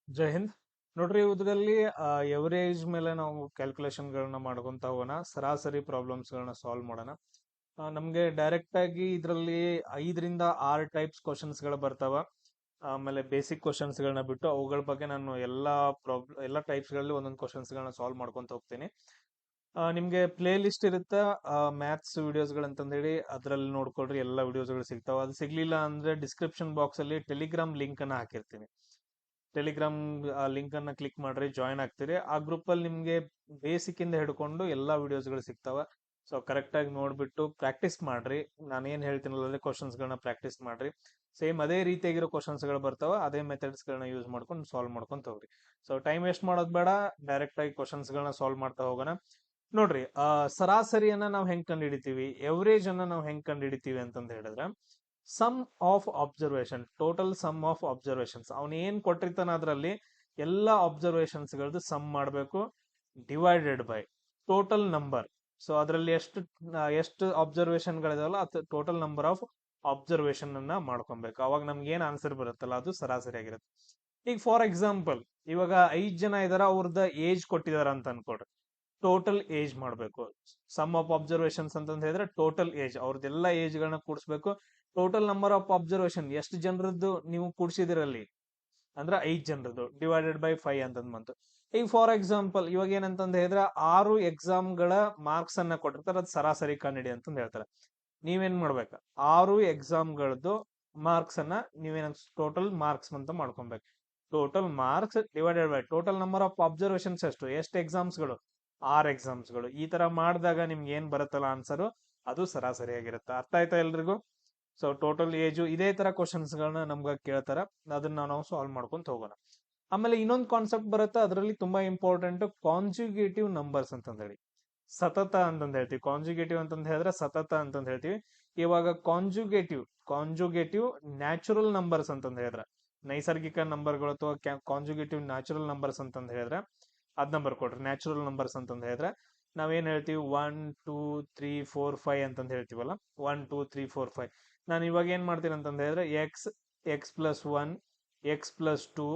ಜೈ ಹಿಂದ್. ನೋಡ್ರಿ, ಇದರಲ್ಲಿ ಎವರೇಜ್ ಮೇಲೆ ನಾವು ಕ್ಯಾಲ್ಕುಲೇಷನ್ ಗಳನ್ನ ಮಾಡ್ಕೊಂತ ಹೋಗೋಣ. ಸರಾಸರಿ ಪ್ರಾಬ್ಲಮ್ಸ್ ಗಳನ್ನ ಸಾಲ್ವ್ ಮಾಡೋಣ. ನಮ್ಗೆ ಡೈರೆಕ್ಟ್ ಆಗಿ ಇದರಲ್ಲಿ 5 ರಿಂದ 6 ಟೈಪ್ಸ್ ಕ್ವಶನ್ಸ್ ಗಳು ಬರ್ತಾವ. ಆಮೇಲೆ ಬೇಸಿಕ್ ಕ್ವಶನ್ಸ್ ಗಳನ್ನ ಬಿಟ್ಟು ಅವುಗಳ ಬಗ್ಗೆ ನಾನು ಎಲ್ಲಾ ಟೈಪ್ಸ್ ಗಳಲ್ಲಿ ಒಂದೊಂದು ಕ್ವಶನ್ಸ್ ಗಳನ್ನ ಸಾಲ್ವ್ ಮಾಡ್ಕೊಂತ ಹೋಗ್ತೀನಿ. ನಿಮ್ಗೆ ಪ್ಲೇ ಲಿಸ್ಟ್ ಇರುತ್ತೆ, ಮ್ಯಾಥ್ಸ್ ವಿಡಿಯೋಸ್ ಗಳಂತಂದ್ ಹೇಳಿ ಅದ್ರಲ್ಲಿ ನೋಡ್ಕೊಳ್ರಿ. ಎಲ್ಲ ವಿಡಿಯೋಸ್ ಗಳು ಸಿಗ್ತಾವ. ಅದು ಸಿಗ್ಲಿಲ್ಲ ಅಂದ್ರೆ ಡಿಸ್ಕ್ರಿಪ್ಷನ್ ಬಾಕ್ಸ್ ಅಲ್ಲಿ ಟೆಲಿಗ್ರಾಮ್ ಲಿಂಕ್ ಅನ್ನ ಹಾಕಿರ್ತೀನಿ. ಟೆಲಿಗ್ರಾಮ್ ಲಿಂಕ್ ಅನ್ನ ಕ್ಲಿಕ್ ಮಾಡ್ರಿ, ಜಾಯ್ನ್ ಆಗ್ತೀರಿ. ಆ ಗ್ರೂಪ್ ಅಲ್ಲಿ ನಿಮ್ಗೆ ಬೇಸಿಕ್ ಇಂದ ಹಿಡ್ಕೊಂಡು ಎಲ್ಲಾ ವಿಡಿಯೋಸ್ ಗಳು ಸಿಗ್ತಾವ. ಸೊ ಕರೆಕ್ಟ್ ಆಗಿ ನೋಡ್ಬಿಟ್ಟು ಪ್ರಾಕ್ಟೀಸ್ ಮಾಡ್ರಿ. ನಾನು ಏನ್ ಹೇಳ್ತೀನಲ್ಲ ಅದೇ ಕ್ವಶನ್ಸ್ ಗಳನ್ನ ಪ್ರಾಕ್ಟೀಸ್ ಮಾಡ್ರಿ. ಸೇಮ್ ಅದೇ ರೀತಿಯಾಗಿರೋ ಕ್ವಶನ್ಸ್ ಗಳು ಬರ್ತಾವ, ಅದೇ ಮೆಥಡ್ಸ್ ಗಳನ್ನ ಯೂಸ್ ಮಾಡ್ಕೊಂಡು ಸಾಲ್ವ್ ಮಾಡ್ಕೊಂತ ಹೋಗ್ರಿ. ಸೊ ಟೈಮ್ ವೇಸ್ಟ್ ಮಾಡೋದ್ ಬೇಡ, ಡೈರೆಕ್ಟ್ ಆಗಿ ಕ್ವಶನ್ಸ್ ಗಳನ್ನ ಸಾಲ್ವ್ ಮಾಡ್ತಾ ಹೋಗೋಣ. ನೋಡ್ರಿ, ಸರಾಸರಿಯನ್ನ ನಾವು ಹೆಂಗ್ ಕಂಡು ಹಿಡಿತೀವಿ, ಎವರೇಜ್ ಅನ್ನ ನಾವು ಹೆಂಗ್ ಕಂಡು ಹಿಡಿತೀವಿ ಅಂತಂದ ಹೇಳಿದ್ರೆ, sum of observation, total sum of observations. ಅವನ್ ಏನ್ ಕೊಟ್ಟಿರ್ತಾನ ಅದರಲ್ಲಿ ಎಲ್ಲಾ ಅಬ್ಸರ್ವೇಷನ್ಸ್ ಗಳದ್ದು ಸಮ್ ಮಾಡಬೇಕು, divided by total number. So ಅದರಲ್ಲಿ ಎಷ್ಟು ಅಬ್ಸರ್ವೇಷನ್ ಗಳಿದಾವಲ್ಲ ಅದು ಟೋಟಲ್ ನಂಬರ್ ಆಫ್ ಅಬ್ಸರ್ವೇಷನ್ ಅನ್ನ ಮಾಡ್ಕೊಬೇಕು. ಅವಾಗ ನಮ್ಗೆ ಏನ್ ಆನ್ಸರ್ ಬರುತ್ತಲ್ಲ ಅದು ಸರಾಸರಿ ಆಗಿರುತ್ತೆ. ಈಗ ಫಾರ್ ಎಕ್ಸಾಂಪಲ್, ಇವಾಗ 5 ಜನ ಇದಾರ, ಅವ್ರದ್ದು ಏಜ್ ಕೊಟ್ಟಿದಾರ ಅಂತ ಅನ್ಕೊಡ್ರಿ. ಟೋಟಲ್ ಏಜ್ ಮಾಡಬೇಕು. ಸಮ್ ಆಫ್ ಅಬ್ಸರ್ವೇಷನ್ಸ್ ಅಂತಂದ ಹೇಳಿದ್ರೆ ಟೋಟಲ್ ಏಜ್, ಅವ್ರದ್ದೆಲ್ಲ ಏಜ್ ಗಳನ್ನ ಕೂಡಿಸ್ಬೇಕು. ಟೋಟಲ್ ನಂಬರ್ ಆಫ್ ಅಬ್ಸರ್ವೇಷನ್ ಎಷ್ಟು ಜನರದ್ದು ನೀವು ಕೂಡಿಸಿದಿರಲ್ಲಿ ಅಂದ್ರೆ 5 ಜನರದ್ದು, ಡಿವೈಡೆಡ್ ಬೈ 5 ಅಂತಂದ್ ಬಂತು. ಈಗ ಫಾರ್ ಎಕ್ಸಾಂಪಲ್ ಇವಾಗ ಏನಂತಂದ ಹೇಳಿದ್ರೆ 6 ಗಳ ಮಾರ್ಕ್ಸ್ ಅನ್ನ ಕೊಟ್ಟಿರ್ತಾರೆ, ಅದು ಸರಾಸರಿ ಕಂಡಿಡಿ ಅಂತಂದ್ ಹೇಳ್ತಾರೆ. ನೀವೇನ್ ಮಾಡ್ಬೇಕು, 6 ಗಳದ್ದು ಮಾರ್ಕ್ಸ್ ಅನ್ನ ನೀವೇನ ಟೋಟಲ್ ಮಾರ್ಕ್ಸ್ ಅಂತ ಮಾಡ್ಕೊಬೇಕು. Total marks divided by total number of observations ಎಷ್ಟು ಎಕ್ಸಾಮ್ಸ್ಗಳು, 6 ಎಕ್ಸಾಮ್ಸ್ಗಳು. ಈ ತರ ಮಾಡಿದಾಗ ನಿಮ್ಗೆ ಏನ್ ಬರುತ್ತಲ್ಲ ಆನ್ಸರ್, ಅದು ಸರಾಸರಿ ಆಗಿರುತ್ತೆ. ಅರ್ಥ ಆಯ್ತಾ ಎಲ್ರಿಗೂ? ಸೊ ಟೋಟಲ್ ಏಜು ಇದೇ ತರ ಕ್ವಶನ್ಸ್ ಗಳನ್ನ ನಮ್ಗ ಕೇಳ್ತಾರ, ಅದನ್ನ ನಾವು ಸಾಲ್ವ್ ಮಾಡ್ಕೊಂತ ಹೋಗೋಣ. ಆಮೇಲೆ ಇನ್ನೊಂದು ಕಾನ್ಸೆಪ್ಟ್ ಬರುತ್ತೆ, ಅದರಲ್ಲಿ ತುಂಬಾ ಇಂಪಾರ್ಟೆಂಟ್, ಕಾಂಜುಗೇಟಿವ್ ನಂಬರ್ಸ್ ಅಂತಂದ ಹೇಳಿ. ಸತತ ಅಂತಂದ ಹೇಳ್ತೀವಿ. ಕಾಂಜುಗೇಟಿವ್ ಅಂತಂದ ಹೇಳಿದ್ರೆ ಸತತ ಅಂತಂದ ಹೇಳ್ತೀವಿ. ಇವಾಗ ಕಾಂಜುಗೇಟಿವ್ ನ್ಯಾಚುರಲ್ ನಂಬರ್ಸ್ ಅಂತಂದ ಹೇಳಿದ್ರೆ, ನೈಸರ್ಗಿಕ ನಂಬರ್ಗಳು ಅಥವಾ ಕಾಂಜುಗೇಟಿವ್ ನ್ಯಾಚುರಲ್ ನಂಬರ್ಸ್ ಅಂತಂದ ಹೇಳಿದ್ರೆ ಅದ್ ನಂಬರ್ ಕೊಡ್ರಿ. ನ್ಯಾಚುರಲ್ ನಂಬರ್ಸ್ ಅಂತಂದ ಹೇಳಿದ್ರೆ ನಾವೇನ್ ಹೇಳ್ತೀವಿ, 1 2 3 4 5 ಅಂತಂದ ಹೇಳ್ತೀವಲ್ಲ, 1 2 3 4 5. ನಾನು ಇವಾಗ ಏನ್ ಮಾಡ್ತೀನಿ ಅಂತಂದ ಹೇಳಿದ್ರೆ ಎಕ್ಸ್+1, ಎಕ್ಸ್+2,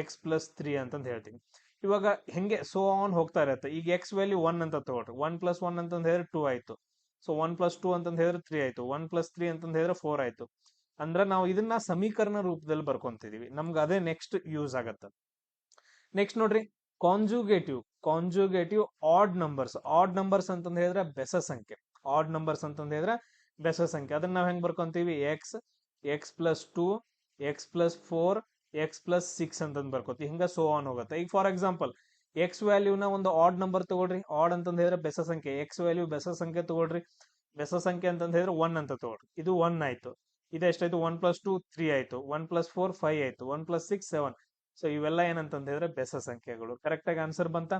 ಎಕ್ಸ್+3 ಅಂತಂದ ಹೇಳ್ತೀನಿ. ಇವಾಗ ಹೆಂಗೆ ಸೋ ಆನ್ ಹೋಗ್ತಾ ಇರತ್ತೆ. ಈಗ ಎಕ್ಸ್ ವ್ಯಾಲ್ಯೂ 1 ಅಂತ ತಗೊಳ್ರಿ. 1+1 ಅಂತಂದ ಹೇಳಿದ್ರೆ 2 ಆಯ್ತು. ಸೊ 1+2 ಅಂತಂದ ಹೇಳಿದ್ರೆ 3 ಆಯ್ತು. 1+3 ಅಂತಂದ ಹೇಳಿದ್ರೆ 4 ಆಯ್ತು. ಅಂದ್ರೆ ನಾವು ಇದನ್ನ ಸಮೀಕರಣ ರೂಪದಲ್ಲಿ ಬರ್ಕೊಂತಿದೀವಿ. ನಮ್ಗೆ ಅದೇ ನೆಕ್ಸ್ಟ್ ಯೂಸ್ ಆಗತ್ತ. ನೆಕ್ಸ್ಟ್ ನೋಡ್ರಿ, ಕಾಂಜುಗೇಟಿವ್ ಆಡ್ ನಂಬರ್ಸ್ ಅಂತಂದ ಹೇಳಿದ್ರೆ ಬೆಸ ಸಂಖ್ಯೆ. ಆಡ್ ನಂಬರ್ಸ್ ಅಂತಂದ ಹೇಳಿದ್ರೆ ಬೆಸ ಸಂಖ್ಯೆ. ಅದನ್ನ ನಾವ್ ಹೆಂಗ್ ಬರ್ಕೊಂತೀವಿ, ಎಕ್ಸ್+2, ಎಕ್ಸ್+4, ಎಕ್ಸ್+6 ಅಂತಂದ್ ಬರ್ಕೋತೀವಿ. ಹಿಂಗ ಸೋ ಆನ್ ಹೋಗುತ್ತೆ. ಈಗ ಫಾರ್ ಎಕ್ಸಾಂಪಲ್ ಎಕ್ಸ್ ವ್ಯಾಲ್ಯೂನ ಒಂದು ಆಡ್ ನಂಬರ್ ತಗೊಳ್ರಿ. ಆಡ್ ಅಂತಂದ ಹೇಳಿದ್ರೆ ಬೆಸ ಸಂಖ್ಯೆ. ಎಕ್ಸ್ ವ್ಯಾಲ್ಯೂ ಬೆಸ ಸಂಖ್ಯೆ ತಗೊಳ್ರಿ. ಬೆಸ ಸಂಖ್ಯೆ ಅಂತಂದ ಹೇಳಿದ್ರೆ 1 ಅಂತ ತಗೊಳ್ರಿ. ಇದು 1 ಆಯ್ತು. ಇದೆಷ್ಟಾಯ್ತು, 1+2 3 ಆಯ್ತು. 1+4 5 ಆಯ್ತು. 1+6 7. ಸೊ ಇವೆಲ್ಲ ಏನಂತಂದ ಹೇಳಿದ್ರೆ ಬೆಸ ಸಂಖ್ಯೆಗಳು. ಕರೆಕ್ಟ್ ಆಗಿ ಆನ್ಸರ್ ಬಂತ.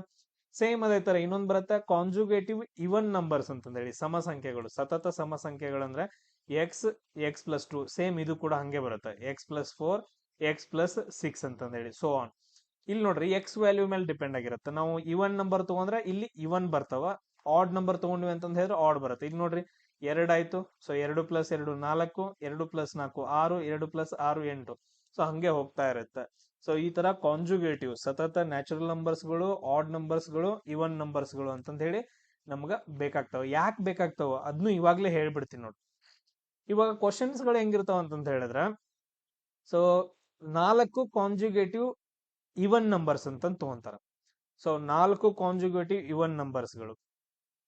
ಸೇಮ್ ಅದೇ ತರ ಇನ್ನೊಂದ್ ಬರುತ್ತೆ, ಕಾಂಜುಗೇಟಿವ್ ಇವನ್ ನಂಬರ್ಸ್ ಅಂತಂದ ಹೇಳಿ. ಸಮ ಸಂಖ್ಯೆಗಳು, ಸತತ ಸಮ ಸಂಖ್ಯೆಗಳು ಅಂದ್ರೆ ಎಕ್ಸ್+2. ಸೇಮ್ ಇದು ಕೂಡ ಹಂಗೆ ಬರುತ್ತೆ, ಎಕ್ಸ್+4, ಎಕ್ಸ್+6 ಅಂತಂದ ಹೇಳಿ, ಸೋ ಆನ್. ಇಲ್ಲಿ ನೋಡ್ರಿ, ಎಕ್ಸ್ ವ್ಯಾಲ್ಯೂ ಮೇಲೆ ಡಿಪೆಂಡ್ ಆಗಿರುತ್ತೆ. ನಾವು ಇವನ್ ನಂಬರ್ ತಗೊಂಡ್ರೆ ಇಲ್ಲಿ ಇವನ್ ಬರ್ತಾವ. ಆಡ್ ನಂಬರ್ ತಗೊಂಡ್ವಿ ಅಂತಂದ ಹೇಳಿದ್ರೆ ಆಡ್ ಬರುತ್ತೆ. ಈಗ ನೋಡ್ರಿ, 2 ಆಯ್ತು. ಸೊ 2+2 4, 2+4 6, 2+6 8. ಸೊ ಹಂಗೆ ಹೋಗ್ತಾ ಇರುತ್ತೆ. ಸೊ ಈ ತರ ಕಾಂಜುಗೇಟಿವ್ ಸತತ ನ್ಯಾಚುರಲ್ ನಂಬರ್ಸ್ಗಳು, ಆಡ್ ನಂಬರ್ಸ್ಗಳು, ಇವನ್ ನಂಬರ್ಸ್ಗಳು ಅಂತಂದ ಹೇಳಿ ನಮ್ಗ ಬೇಕಾಗ್ತಾವ. ಯಾಕೆ ಬೇಕಾಗ್ತಾವ ಅದನ್ನು ಇವಾಗ್ಲೇ ಹೇಳ್ಬಿಡ್ತೀನಿ ನೋಡಿ. ಇವಾಗ ಕ್ವಶನ್ಸ್ ಗಳು ಹೆಂಗಿರ್ತಾವ ಅಂತಂತ ಹೇಳಿದ್ರೆ, ಸೊ 4 ಕಾಂಜುಗೇಟಿವ್ ಇವನ್ ನಂಬರ್ಸ್ ಅಂತ ತಗೊಂತಾರ. ಸೊ 4 ಕಾಂಜುಗೇಟಿವ್ ಇವನ್ ನಂಬರ್ಸ್ಗಳು.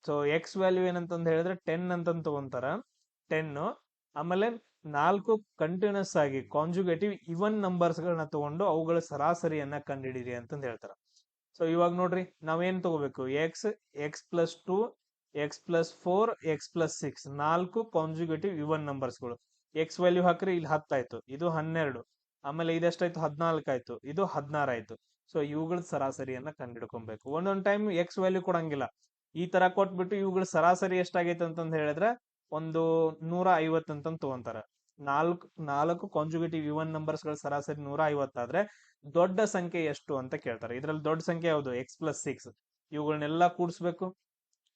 ಸೊ ಎಕ್ಸ್ ವ್ಯಾಲ್ಯೂ ಏನಂತಂದ ಹೇಳಿದ್ರೆ 10 ಅಂತ ತಗೊಂತಾರ, 10. ಆಮೇಲೆ 4 ಕಂಟಿನ್ಯೂಸ್ ಆಗಿ ಕಾಂಜುಗೇಟಿವ್ ಇವನ್ ನಂಬರ್ಸ್ ಗಳನ್ನ ತಗೊಂಡು ಅವುಗಳ ಸರಾಸರಿಯನ್ನ ಕಂಡುಹಿಡಿರಿ ಅಂತಂದ್ ಹೇಳ್ತಾರ. ಸೊ ಇವಾಗ ನೋಡ್ರಿ, ನಾವೇನ್ ತಗೋಬೇಕು, ಎಕ್ಸ್+2, ಎಕ್ಸ್+4, ಎಕ್ಸ್+6 4 ಕಾಂಜುಗೇಟಿವ್ ಇವನ್ ನಂಬರ್ಸ್ಗಳು. ಎಕ್ಸ್ ವ್ಯಾಲ್ಯೂ ಹಾಕ್ರಿ, ಇಲ್ಲಿ 10 ಆಯ್ತು, ಇದು 12. ಆಮೇಲೆ ಇದೆಷ್ಟಾಯ್ತು, 14 ಆಯ್ತು, ಇದು 16 ಆಯ್ತು. ಸೊ ಇವುಗಳ ಸರಾಸರಿಯನ್ನ ಕಂಡುಹಿಡ್ಕೊಬೇಕು. ಒಂದೊಂದ್ ಟೈಮ್ ಎಕ್ಸ್ ವ್ಯಾಲ್ಯೂ ಕೊಡಂಗಿಲ್ಲ. ಈ ತರ ಕೊಟ್ಬಿಟ್ಟು ಇವುಗಳ ಸರಾಸರಿ ಎಷ್ಟಾಗೈತೆ ಅಂತಂದ್ ಹೇಳಿದ್ರೆ ಒಂದು 150 ಅಂತ ತಗೊಂತಾರ. ನಾಲ್ಕು ಕಾಂಜುಗೇಟಿವ್ ಇವನ್ ನಂಬರ್ಸ್ ಗಳ ಸರಾಸರಿ 150 ಆದ್ರೆ ದೊಡ್ಡ ಸಂಖ್ಯೆ ಎಷ್ಟು ಅಂತ ಕೇಳ್ತಾರೆ. ಇದ್ರಲ್ಲಿ ದೊಡ್ಡ ಸಂಖ್ಯೆ ಯಾವುದು, ಎಕ್ಸ್+6. ಇವುಗಳನ್ನೆಲ್ಲ ಕೂಡಿಸ್ಬೇಕು.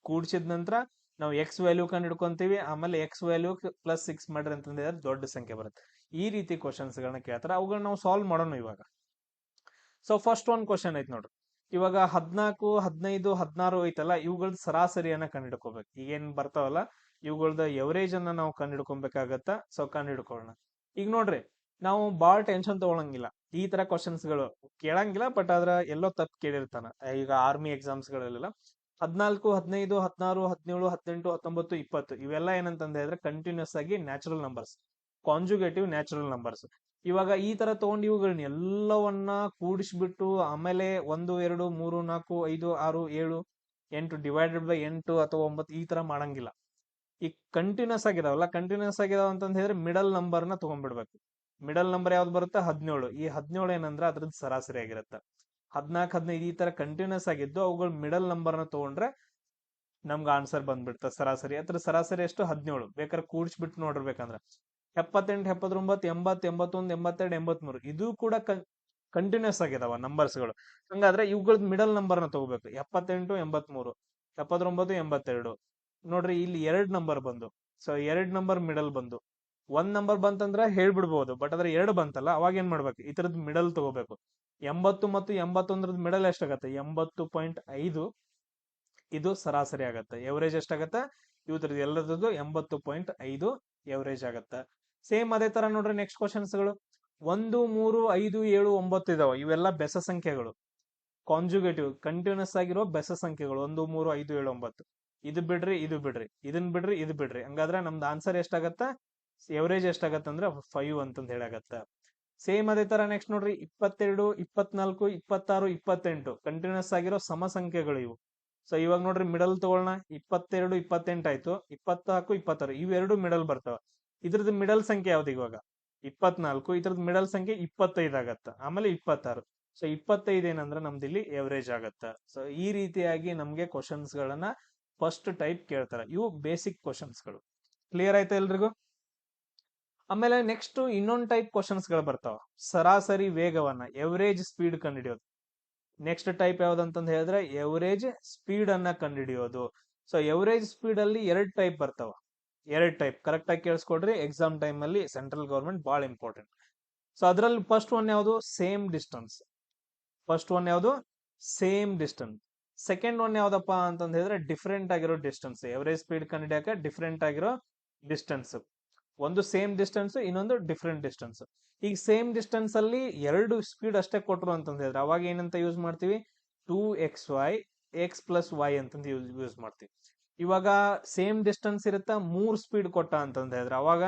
ಕೂಡಿಸಿದ ನಂತರ ನಾವು ಎಕ್ಸ್ ವ್ಯಾಲ್ಯೂ ಕಂಡು ಹಿಡ್ಕೊಂತೀವಿ. ಆಮೇಲೆ ಎಕ್ಸ್ ವ್ಯಾಲ್ಯೂ +6 ಮಾಡ್ರಿ ಅಂತಂದ್ರೆ ದೊಡ್ಡ ಸಂಖ್ಯೆ ಬರುತ್ತೆ. ಈ ರೀತಿ ಕ್ವಶನ್ಸ್ ಗಳನ್ನ ಕೇಳ್ತಾರೆ. ಅವುಗಳನ್ನ ನಾವು ಸಾಲ್ವ್ ಮಾಡೋಣ ಇವಾಗ. ಸೊ ಫಸ್ಟ್ ಒಂದ್ ಕ್ವಶನ್ ಐತ್ ನೋಡ್ರಿ. ಇವಾಗ 14, 15, 16 ಐತಲ್ಲ, ಇವುಗಳ ಸರಾಸರಿಯನ್ನ ಕಂಡುಹಿಡ್ಕೋಬೇಕು. ಈಗೇನ್ ಬರ್ತಾವಲ್ಲ ಇವುಗಳದ ಎವರೇಜ್ ಅನ್ನ ನಾವು ಕಂಡುಹಿಡ್ಕೊಬೇಕಾಗತ್ತ. ಸೊ ಕಂಡುಹಿಡ್ಕೊಳ್ಳೋಣ. ಈಗ ನೋಡ್ರಿ, ನಾವು ಬಾಳ್ ಟೆನ್ಷನ್ ತಗೊಳಂಗಿಲ್ಲ. ಈ ತರ ಕ್ವಶನ್ಸ್ ಗಳು ಕೇಳಂಗಿಲ್ಲ, ಬಟ್ ಅದ್ರ ಎಲ್ಲೋ ತಪ್ಪು ಕೇಳಿರ್ತಾನ. ಈಗ ಆರ್ಮಿ ಎಕ್ಸಾಮ್ಸ್ ಗಳಲ್ಲೆಲ್ಲ 14, 15, 16, 17, 18, 19, 20 ಇವೆಲ್ಲ ಏನಂತಂದ ಹೇಳಿದ್ರೆ ಕಂಟಿನ್ಯೂಸ್ ಆಗಿ ನ್ಯಾಚುರಲ್ ನಂಬರ್ಸ್, ಕಾಂಜುಗೇಟಿವ್ ನ್ಯಾಚುರಲ್ ನಂಬರ್ಸ್. ಇವಾಗ ಈ ತರ ತಗೊಂಡು ಇವುಗಳನ್ನ ಎಲ್ಲವನ್ನ ಕೂಡಿಸ್ಬಿಟ್ಟು ಆಮೇಲೆ 1, 2, 3, 4, 5, 6, 7, 8 ಡಿವೈಡೆಡ್ ಬೈ 8 ಅಥವಾ 9 ಈ ತರ ಮಾಡಂಗಿಲ್ಲ. ಈಗ ಕಂಟಿನ್ಯೂಸ್ ಆಗಿದಾವಲ್ಲ, ಕಂಟಿನ್ಯೂಸ್ ಆಗಿದಾವ ಅಂತಂದ ಹೇಳಿದ್ರೆ ಮಿಡಲ್ ನಂಬರ್ ನ ತಗೊಂಡ್ಬಿಡ್ಬೇಕು. ಮಿಡಲ್ ನಂಬರ್ ಯಾವ್ದು ಬರುತ್ತೆ? 17. ಈ 17 ಏನಂದ್ರೆ ಅದ್ರದ್ದು ಸರಾಸರಿ ಆಗಿರುತ್ತೆ. 14, 15 ಈ ತರ ಕಂಟಿನ್ಯೂಸ್ ಆಗಿದ್ದು ಅವುಗಳು ಮಿಡಲ್ ನಂಬರ್ ನ ತಗೊಂಡ್ರೆ ನಮ್ಗೆ ಆನ್ಸರ್ ಬಂದ್ಬಿಡ್ತ ಸರಾಸರಿ. ಅದ್ರ ಸರಾಸರಿ ಎಷ್ಟು? 17. ಬೇಕಾದ್ರೆ ಕೂಡಿಸ್ಬಿಟ್ಟು ನೋಡಿರ್ಬೇಕಂದ್ರೆ 78, 79, 80, 81, 82, 83 ಇದು ಕೂಡ ಕಂಟಿನ್ಯೂಸ್ ಆಗಿದಾವ ನಂಬರ್ಸ್ ಗಳು. ಹಂಗಾದ್ರೆ ಇವುಗಳದ್ ಮಿಡಲ್ ನಂಬರ್ ನ ತಗೋಬೇಕು. 78, 83, 79, 82 ನೋಡ್ರಿ, ಇಲ್ಲಿ 2 ನಂಬರ್ ಬಂದು, ಸೊ 2 ನಂಬರ್ ಮಿಡಲ್ ಬಂದು. 1 ನಂಬರ್ ಬಂತಂದ್ರ ಹೇಳ್ಬಿಡ್ಬೋದು, ಬಟ್ ಅದ್ರ 2 ಬಂತಲ್ಲ, ಅವಾಗ ಏನ್ ಮಾಡ್ಬೇಕು? ಇತರದ್ ಮಿಡಲ್ ತಗೋಬೇಕು. 80 ಮತ್ತು 81 ಮಿಡಲ್ ಎಷ್ಟಾಗತ್ತೆ? 80.5 ಇದು ಸರಾಸರಿ ಆಗತ್ತೆ. ಎವರೇಜ್ ಎಷ್ಟಾಗತ್ತೆ? ಇವ್ರದ್ದು ಎಲ್ಲರದ್ದು 80.5 ಎವರೇಜ್ ಆಗತ್ತ. ಸೇಮ್ ಅದೇ ತರ ನೋಡ್ರಿ ನೆಕ್ಸ್ಟ್ ಕ್ವಶನ್ಸ್ ಗಳು. 1, 3, 5, 7, 9 ಇದಾವ. ಇವೆಲ್ಲ ಬೆಸ ಸಂಖ್ಯೆಗಳು, ಕಾಂಜುಗೇಟಿವ್ ಕಂಟಿನ್ಯೂಸ್ ಆಗಿರೋ ಬೆಸ ಸಂಖ್ಯೆಗಳು. 1, 3, 5, 7, 9 ಇದು ಬಿಡ್ರಿ, ಇದು ಬಿಡ್ರಿ, ಇದನ್ ಬಿಡ್ರಿ, ಇದು ಬಿಡ್ರಿ. ಹಂಗಾದ್ರೆ ನಮ್ದು ಆನ್ಸರ್ ಎಷ್ಟಾಗತ್ತ? ಎವರೇಜ್ ಎಷ್ಟಾಗತ್ತ ಅಂದ್ರೆ 5 ಅಂತಂದ್ ಹೇಳಾಗತ್ತ. ಸೇಮ್ ಅದೇ ತರ ನೆಕ್ಸ್ಟ್ ನೋಡ್ರಿ, 22, 24, 26, 28 ಕಂಟಿನ್ಯೂಸ್ ಆಗಿರೋ ಸಮ ಸಂಖ್ಯೆಗಳು ಇವು. ಸೊ ಇವಾಗ ನೋಡ್ರಿ ಮಿಡಲ್ ತಗೊಳ್ಳೋಣ. 22, 28 ಆಯ್ತು. 24, 26 ಇವೆರಡು ಮಿಡಲ್ ಬರ್ತಾವ. ಇದ್ರದ್ದು ಮಿಡಲ್ ಸಂಖ್ಯೆ ಯಾವ್ದು? ಇವಾಗ 24. ಇದ್ರದ್ದು ಮಿಡಲ್ ಸಂಖ್ಯೆ 25 ಆಗತ್ತ. ಆಮೇಲೆ 26. ಸೊ 25 ಏನಂದ್ರೆ ನಮ್ದು ಇಲ್ಲಿ ಎವರೇಜ್ ಆಗತ್ತ. ಸೊ ಈ ರೀತಿಯಾಗಿ ನಮ್ಗೆ ಕ್ವಶನ್ಸ್ ಗಳನ್ನ ಫಸ್ಟ್ ಟೈಪ್ ಕೇಳ್ತಾರ. ಇವು ಬೇಸಿಕ್ ಕ್ವಶನ್ಸ್ ಗಳು. ಕ್ಲಿಯರ್ ಆಯ್ತಾ ಎಲ್ರಿಗೂ? ಆಮೇಲೆ ನೆಕ್ಸ್ಟ್ ಇನ್ನೊಂದು ಟೈಪ್ ಕ್ವಶನ್ಸ್ ಗಳು ಬರ್ತಾವ. ಸರಾಸರಿ ವೇಗವನ್ನ, ಎವರೇಜ್ ಸ್ಪೀಡ್ ಕಂಡುಹಿಡಿಯೋದು. ನೆಕ್ಸ್ಟ್ ಟೈಪ್ ಯಾವ್ದಂತಂದ್ ಹೇಳಿದ್ರೆ ಎವರೇಜ್ ಸ್ಪೀಡ್ ಅನ್ನ ಕಂಡುಹಿಡಿಯೋದು. ಸೊ ಎವರೇಜ್ ಸ್ಪೀಡ್ ಅಲ್ಲಿ 2 ಟೈಪ್ ಬರ್ತಾವ. 2 ಟೈಪ್ ಕರೆಕ್ಟ್ ಆಗಿ ಕೇಳಿಸ್ಕೊಡ್ರಿ. ಎಕ್ಸಾಮ್ ಟೈಮ್ ಅಲ್ಲಿ ಸೆಂಟ್ರಲ್ ಗವರ್ಮೆಂಟ್ ಬಹಳ ಇಂಪಾರ್ಟೆಂಟ್. ಸೊ ಅದ್ರಲ್ಲಿ ಫಸ್ಟ್ ಒನ್ ಯಾವುದು? Same distance. ಫಸ್ಟ್ ಒನ್ ಯಾವುದು? Same distance. ಸೆಕೆಂಡ್ ಒನ್ ಯಾವ್ದಪ್ಪ ಅಂತಂದ್ ಹೇಳಿದ್ರೆ ಡಿಫ್ರೆಂಟ್ ಆಗಿರೋ ಡಿಸ್ಟೆನ್ಸ್. ಎವರೇಜ್ ಸ್ಪೀಡ್ ಕಂಡುಹಿಡಿಯಕ ಡಿಫ್ರೆಂಟ್ ಆಗಿರೋ ಡಿಸ್ಟೆನ್ಸ್. ಒಂದು ಸೇಮ್ ಡಿಸ್ಟೆನ್ಸ್, ಇನ್ನೊಂದು ಡಿಫ್ರೆಂಟ್ ಡಿಸ್ಟೆನ್ಸ್. ಈಗ ಸೇಮ್ ಡಿಸ್ಟೆನ್ಸ್ ಅಲ್ಲಿ 2 ಸ್ಪೀಡ್ ಅಷ್ಟೇ ಕೊಟ್ರು ಅಂತಂದ್ ಹೇಳಿದ್ರೆ ಅವಾಗ ಏನಂತ ಯೂಸ್ ಮಾಡ್ತೀವಿ? 2xy x+y ಅಂತಂದ್ ಯೂಸ್ ಮಾಡ್ತೀವಿ. ಇವಾಗ ಸೇಮ್ ಡಿಸ್ಟೆನ್ಸ್ ಇರುತ್ತಾ 3 ಸ್ಪೀಡ್ ಕೊಟ್ಟ ಅಂತಂದ್ ಹೇಳಿದ್ರೆ ಅವಾಗ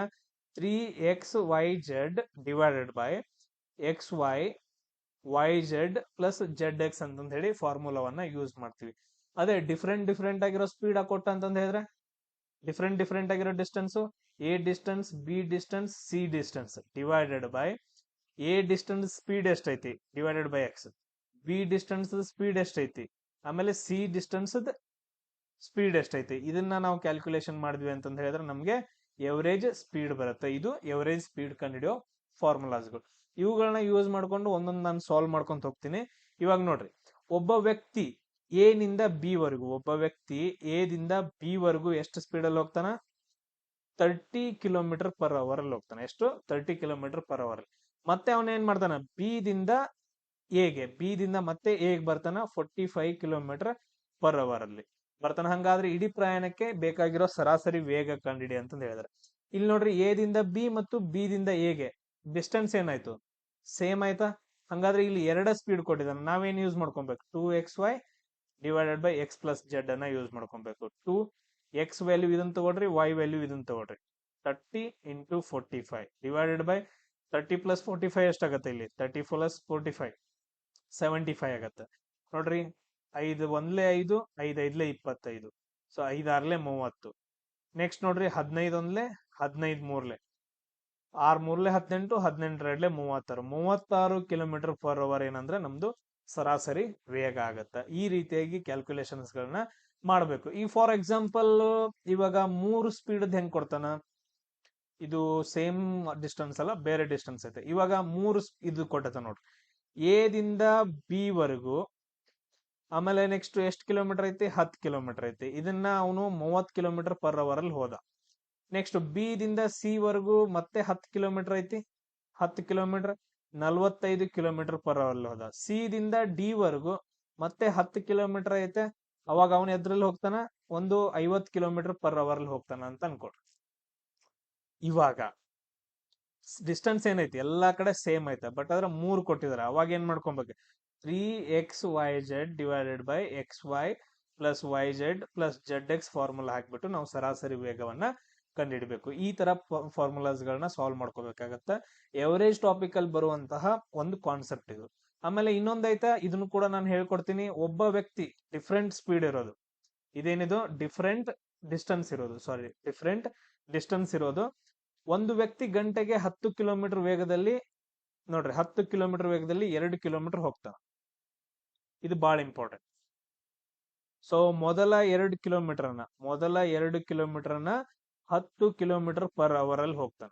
3xyz divided by xy yz plus zx ಅಂತಂದ್ ಹೇಳಿ ಫಾರ್ಮುಲಾವನ್ನ ಯೂಸ್ ಮಾಡ್ತೀವಿ. ಅದೇ ಡಿಫ್ರೆಂಟ್ ಆಗಿರೋ ಸ್ಪೀಡ್ ಕೊಟ್ಟ ಅಂತಂದ್ ಹೇಳಿದ್ರೆ ಡಿಫ್ರೆಂಟ್ ಆಗಿರೋ distance, A distance, B distance, C distance divided by A distance speed ಎಷ್ಟೈತಿ divided by X, B distance speed ಎಷ್ಟೈತಿ, ಆಮೇಲೆ ಸಿ ಡಿಸ್ಟೆನ್ಸ್ ಸ್ಪೀಡ್ ಎಷ್ಟೈತಿ. ಇದನ್ನ ನಾವು ಕ್ಯಾಲ್ಕುಲೇಷನ್ ಮಾಡಿದ್ವಿ ಅಂತಂದ್ ಹೇಳಿದ್ರೆ ನಮ್ಗೆ ಎವರೇಜ್ ಸ್ಪೀಡ್ ಬರುತ್ತೆ. ಇದು ಎವರೇಜ್ ಸ್ಪೀಡ್ ಕಂಡುಹಿಡಿಯೋ ಫಾರ್ಮುಲಾಸ್ಗಳು. ಇವುಗಳನ್ನ ಯೂಸ್ ಮಾಡ್ಕೊಂಡು ಒಂದೊಂದು ನಾನು ಸಾಲ್ವ್ ಮಾಡ್ಕೊಂತ ಹೋಗ್ತೀನಿ. ಇವಾಗ ನೋಡ್ರಿ, ಒಬ್ಬ ವ್ಯಕ್ತಿ ಎ ನಿಂದ ಬಿ ವರೆಗೂ, ಒಬ್ಬ ವ್ಯಕ್ತಿ ಎ ದಿಂದ ಬಿ ವರೆಗೂ ಎಷ್ಟು ಸ್ಪೀಡ್ ಅಲ್ಲಿ ಹೋಗ್ತಾನ? 30 km/h ಅಲ್ಲಿ ಹೋಗ್ತಾನೆ. ಎಷ್ಟು? 30 km/h. ಮತ್ತೆ ಅವನ ಏನ್ ಮಾಡ್ತಾನ? ಬಿ ದಿಂದ ಮತ್ತೆ ಎಗೆ ಬರ್ತಾನ 45 km/h ಅಲ್ಲಿ ಬರ್ತಾನ. ಹಂಗಾದ್ರೆ ಇಡೀ ಪ್ರಯಾಣಕ್ಕೆ ಬೇಕಾಗಿರೋ ಸರಾಸರಿ ವೇಗ ಕಂಡಿಡಿ ಅಂತಂದ್ ಹೇಳಿದ್ರೆ, ಇಲ್ಲಿ ನೋಡ್ರಿ ಎ ದಿಂದ ಬಿ ಮತ್ತು ಬಿ ದಿಂದ ಎಗೆ ಡಿಸ್ಟೆನ್ಸ್ ಏನಾಯ್ತು? ಸೇಮ್ ಆಯ್ತಾ? ಹಂಗಾದ್ರೆ ಇಲ್ಲಿ 2 ಸ್ಪೀಡ್ ಕೊಟ್ಟಿದ್ದಾನೆ. ನಾವೇನ್ ಯೂಸ್ ಮಾಡ್ಕೊಬೇಕು? 2xy ಡಿವೈಡೆಡ್ ಬೈ x+z ಅನ್ನ ಯೂಸ್ ಮಾಡ್ಕೊಬೇಕು. 2x ವ್ಯಾಲ್ಯೂ ಇದನ್ನ ತಗೊಳ್ರಿ, y ವ್ಯಾಲ್ಯೂ ಇದನ್ನ ತಗೊಳ್ರಿ. 30 × 45 ಡಿವೈಡೆಡ್ ಬೈ 30 + 45 ಎಷ್ಟಾಗತ್ತೆ? ಇಲ್ಲಿ 30 + 45 75 ಆಗತ್ತೆ. ನೋಡ್ರಿ, 5 1 5, 5 5 25. ಸೊ 5 6 30. ನೆಕ್ಸ್ಟ್ ನೋಡ್ರಿ, 15 1 15 3 6 3 18, 18 2 36. 36 km/h ಏನಂದ್ರೆ ನಮ್ದು ಸರಾಸರಿ ವೇಗ ಆಗತ್ತ. ಈ ರೀತಿಯಾಗಿ ಕ್ಯಾಲ್ಕುಲೇಷನ್ಸ್ ಗಳನ್ನ ಮಾಡ್ಬೇಕು. ಈ ಫಾರ್ ಎಕ್ಸಾಂಪಲ್ ಇವಾಗ 3 ಸ್ಪೀಡ್ ಹೆಂಗ್ ಕೊಡ್ತಾನ? ಇದು ಸೇಮ್ ಡಿಸ್ಟೆನ್ಸ್ ಅಲ್ಲ, ಬೇರೆ ಡಿಸ್ಟೆನ್ಸ್ ಐತೆ. ಇವಾಗ 3 ಇದು ಕೊಟ್ಟತ ನೋಡ್ರಿ, ಎ ದಿಂದ ಬಿ ವರೆಗೂ. ಆಮೇಲೆ ನೆಕ್ಸ್ಟ್ ಎಷ್ಟು ಕಿಲೋಮೀಟರ್ ಐತಿ? 10 ಕಿಲೋಮೀಟರ್ ಐತಿ. ಇದನ್ನ ಅವನು 30 km/h ಅಲ್ಲಿ ಹೋದ. ನೆಕ್ಸ್ಟ್ ಬಿ ದಿಂದ ಸಿ ವರೆಗೂ ಮತ್ತೆ 10 ಕಿಲೋಮೀಟರ್ ಐತಿ, 10 ಕಿಲೋಮೀಟರ್. 45 ಕಿಲೋಮೀಟರ್ ಪರ್ ಅವರ್ ಹೋದ. ಸಿ ದಿಂದ ಡಿ ವರ್ಗು ಮತ್ತೆ 10 ಕಿಲೋಮೀಟರ್ ಐತೆ, ಅವಾಗ ಅವನು ಎದ್ರಲ್ಲಿ ಹೋಗ್ತಾನ, ಒಂದು 50 ಕಿಲೋಮೀಟರ್ ಪರ್ ಅವರ್ ಹೋಗ್ತಾನ ಅಂತ ಅನ್ಕೊಡ್ರಿ. ಇವಾಗ ಡಿಸ್ಟೆನ್ಸ್ ಏನೈತಿ ಎಲ್ಲಾ ಕಡೆ ಸೇಮ್ ಐತೆ, ಬಟ್ ಅದ್ರ 3 ಕೊಟ್ಟಿದಾರೆ. ಅವಾಗ ಏನ್ ಮಾಡ್ಕೊಬೇಕು, 3xyz divided by xy plus yz plus zx formula ಹಾಕ್ಬಿಟ್ಟು ನಾವು ಸರಾಸರಿ ವೇಗವನ್ನ ಕಂಡುಹಿಡಬೇಕು. ಈ ತರ ಫಾರ್ಮುಲಾಸ್ ಗಳನ್ನ ಸಾಲ್ವ್ ಮಾಡ್ಕೋಬೇಕಾಗತ್ತೆ. ಎವರೇಜ್ ಟಾಪಿಕ್ ಅಲ್ಲಿ ಬರುವಂತಹ ಒಂದು ಕಾನ್ಸೆಪ್ಟ್ ಇದು. ಆಮೇಲೆ ಇನ್ನೊಂದೈತೆ, ಇದನ್ನು ಕೂಡ ನಾನು ಹೇಳ್ಕೊಡ್ತೀನಿ. ಒಬ್ಬ ವ್ಯಕ್ತಿ ಡಿಫ್ರೆಂಟ್ ಸ್ಪೀಡ್ ಇರೋದು, ಇದೇನಿದು ಡಿಫ್ರೆಂಟ್ ಡಿಸ್ಟೆನ್ಸ್ ಇರೋದು. ಒಂದು ವ್ಯಕ್ತಿ ಗಂಟೆಗೆ 10 ಕಿಲೋಮೀಟರ್ ವೇಗದಲ್ಲಿ, ನೋಡ್ರಿ 10 ಕಿಲೋಮೀಟರ್ ವೇಗದಲ್ಲಿ 2 ಕಿಲೋಮೀಟರ್ ಹೋಗ್ತಾನ. ಇದು ಬಹಳ ಇಂಪಾರ್ಟೆಂಟ್. ಸೊ ಮೊದಲ 2 ಕಿಲೋಮೀಟರ್ನ 10 ಕಿಲೋಮೀಟರ್ ಪರ್ ಅವರ್ ಅಲ್ಲಿ ಹೋಗ್ತಾನ.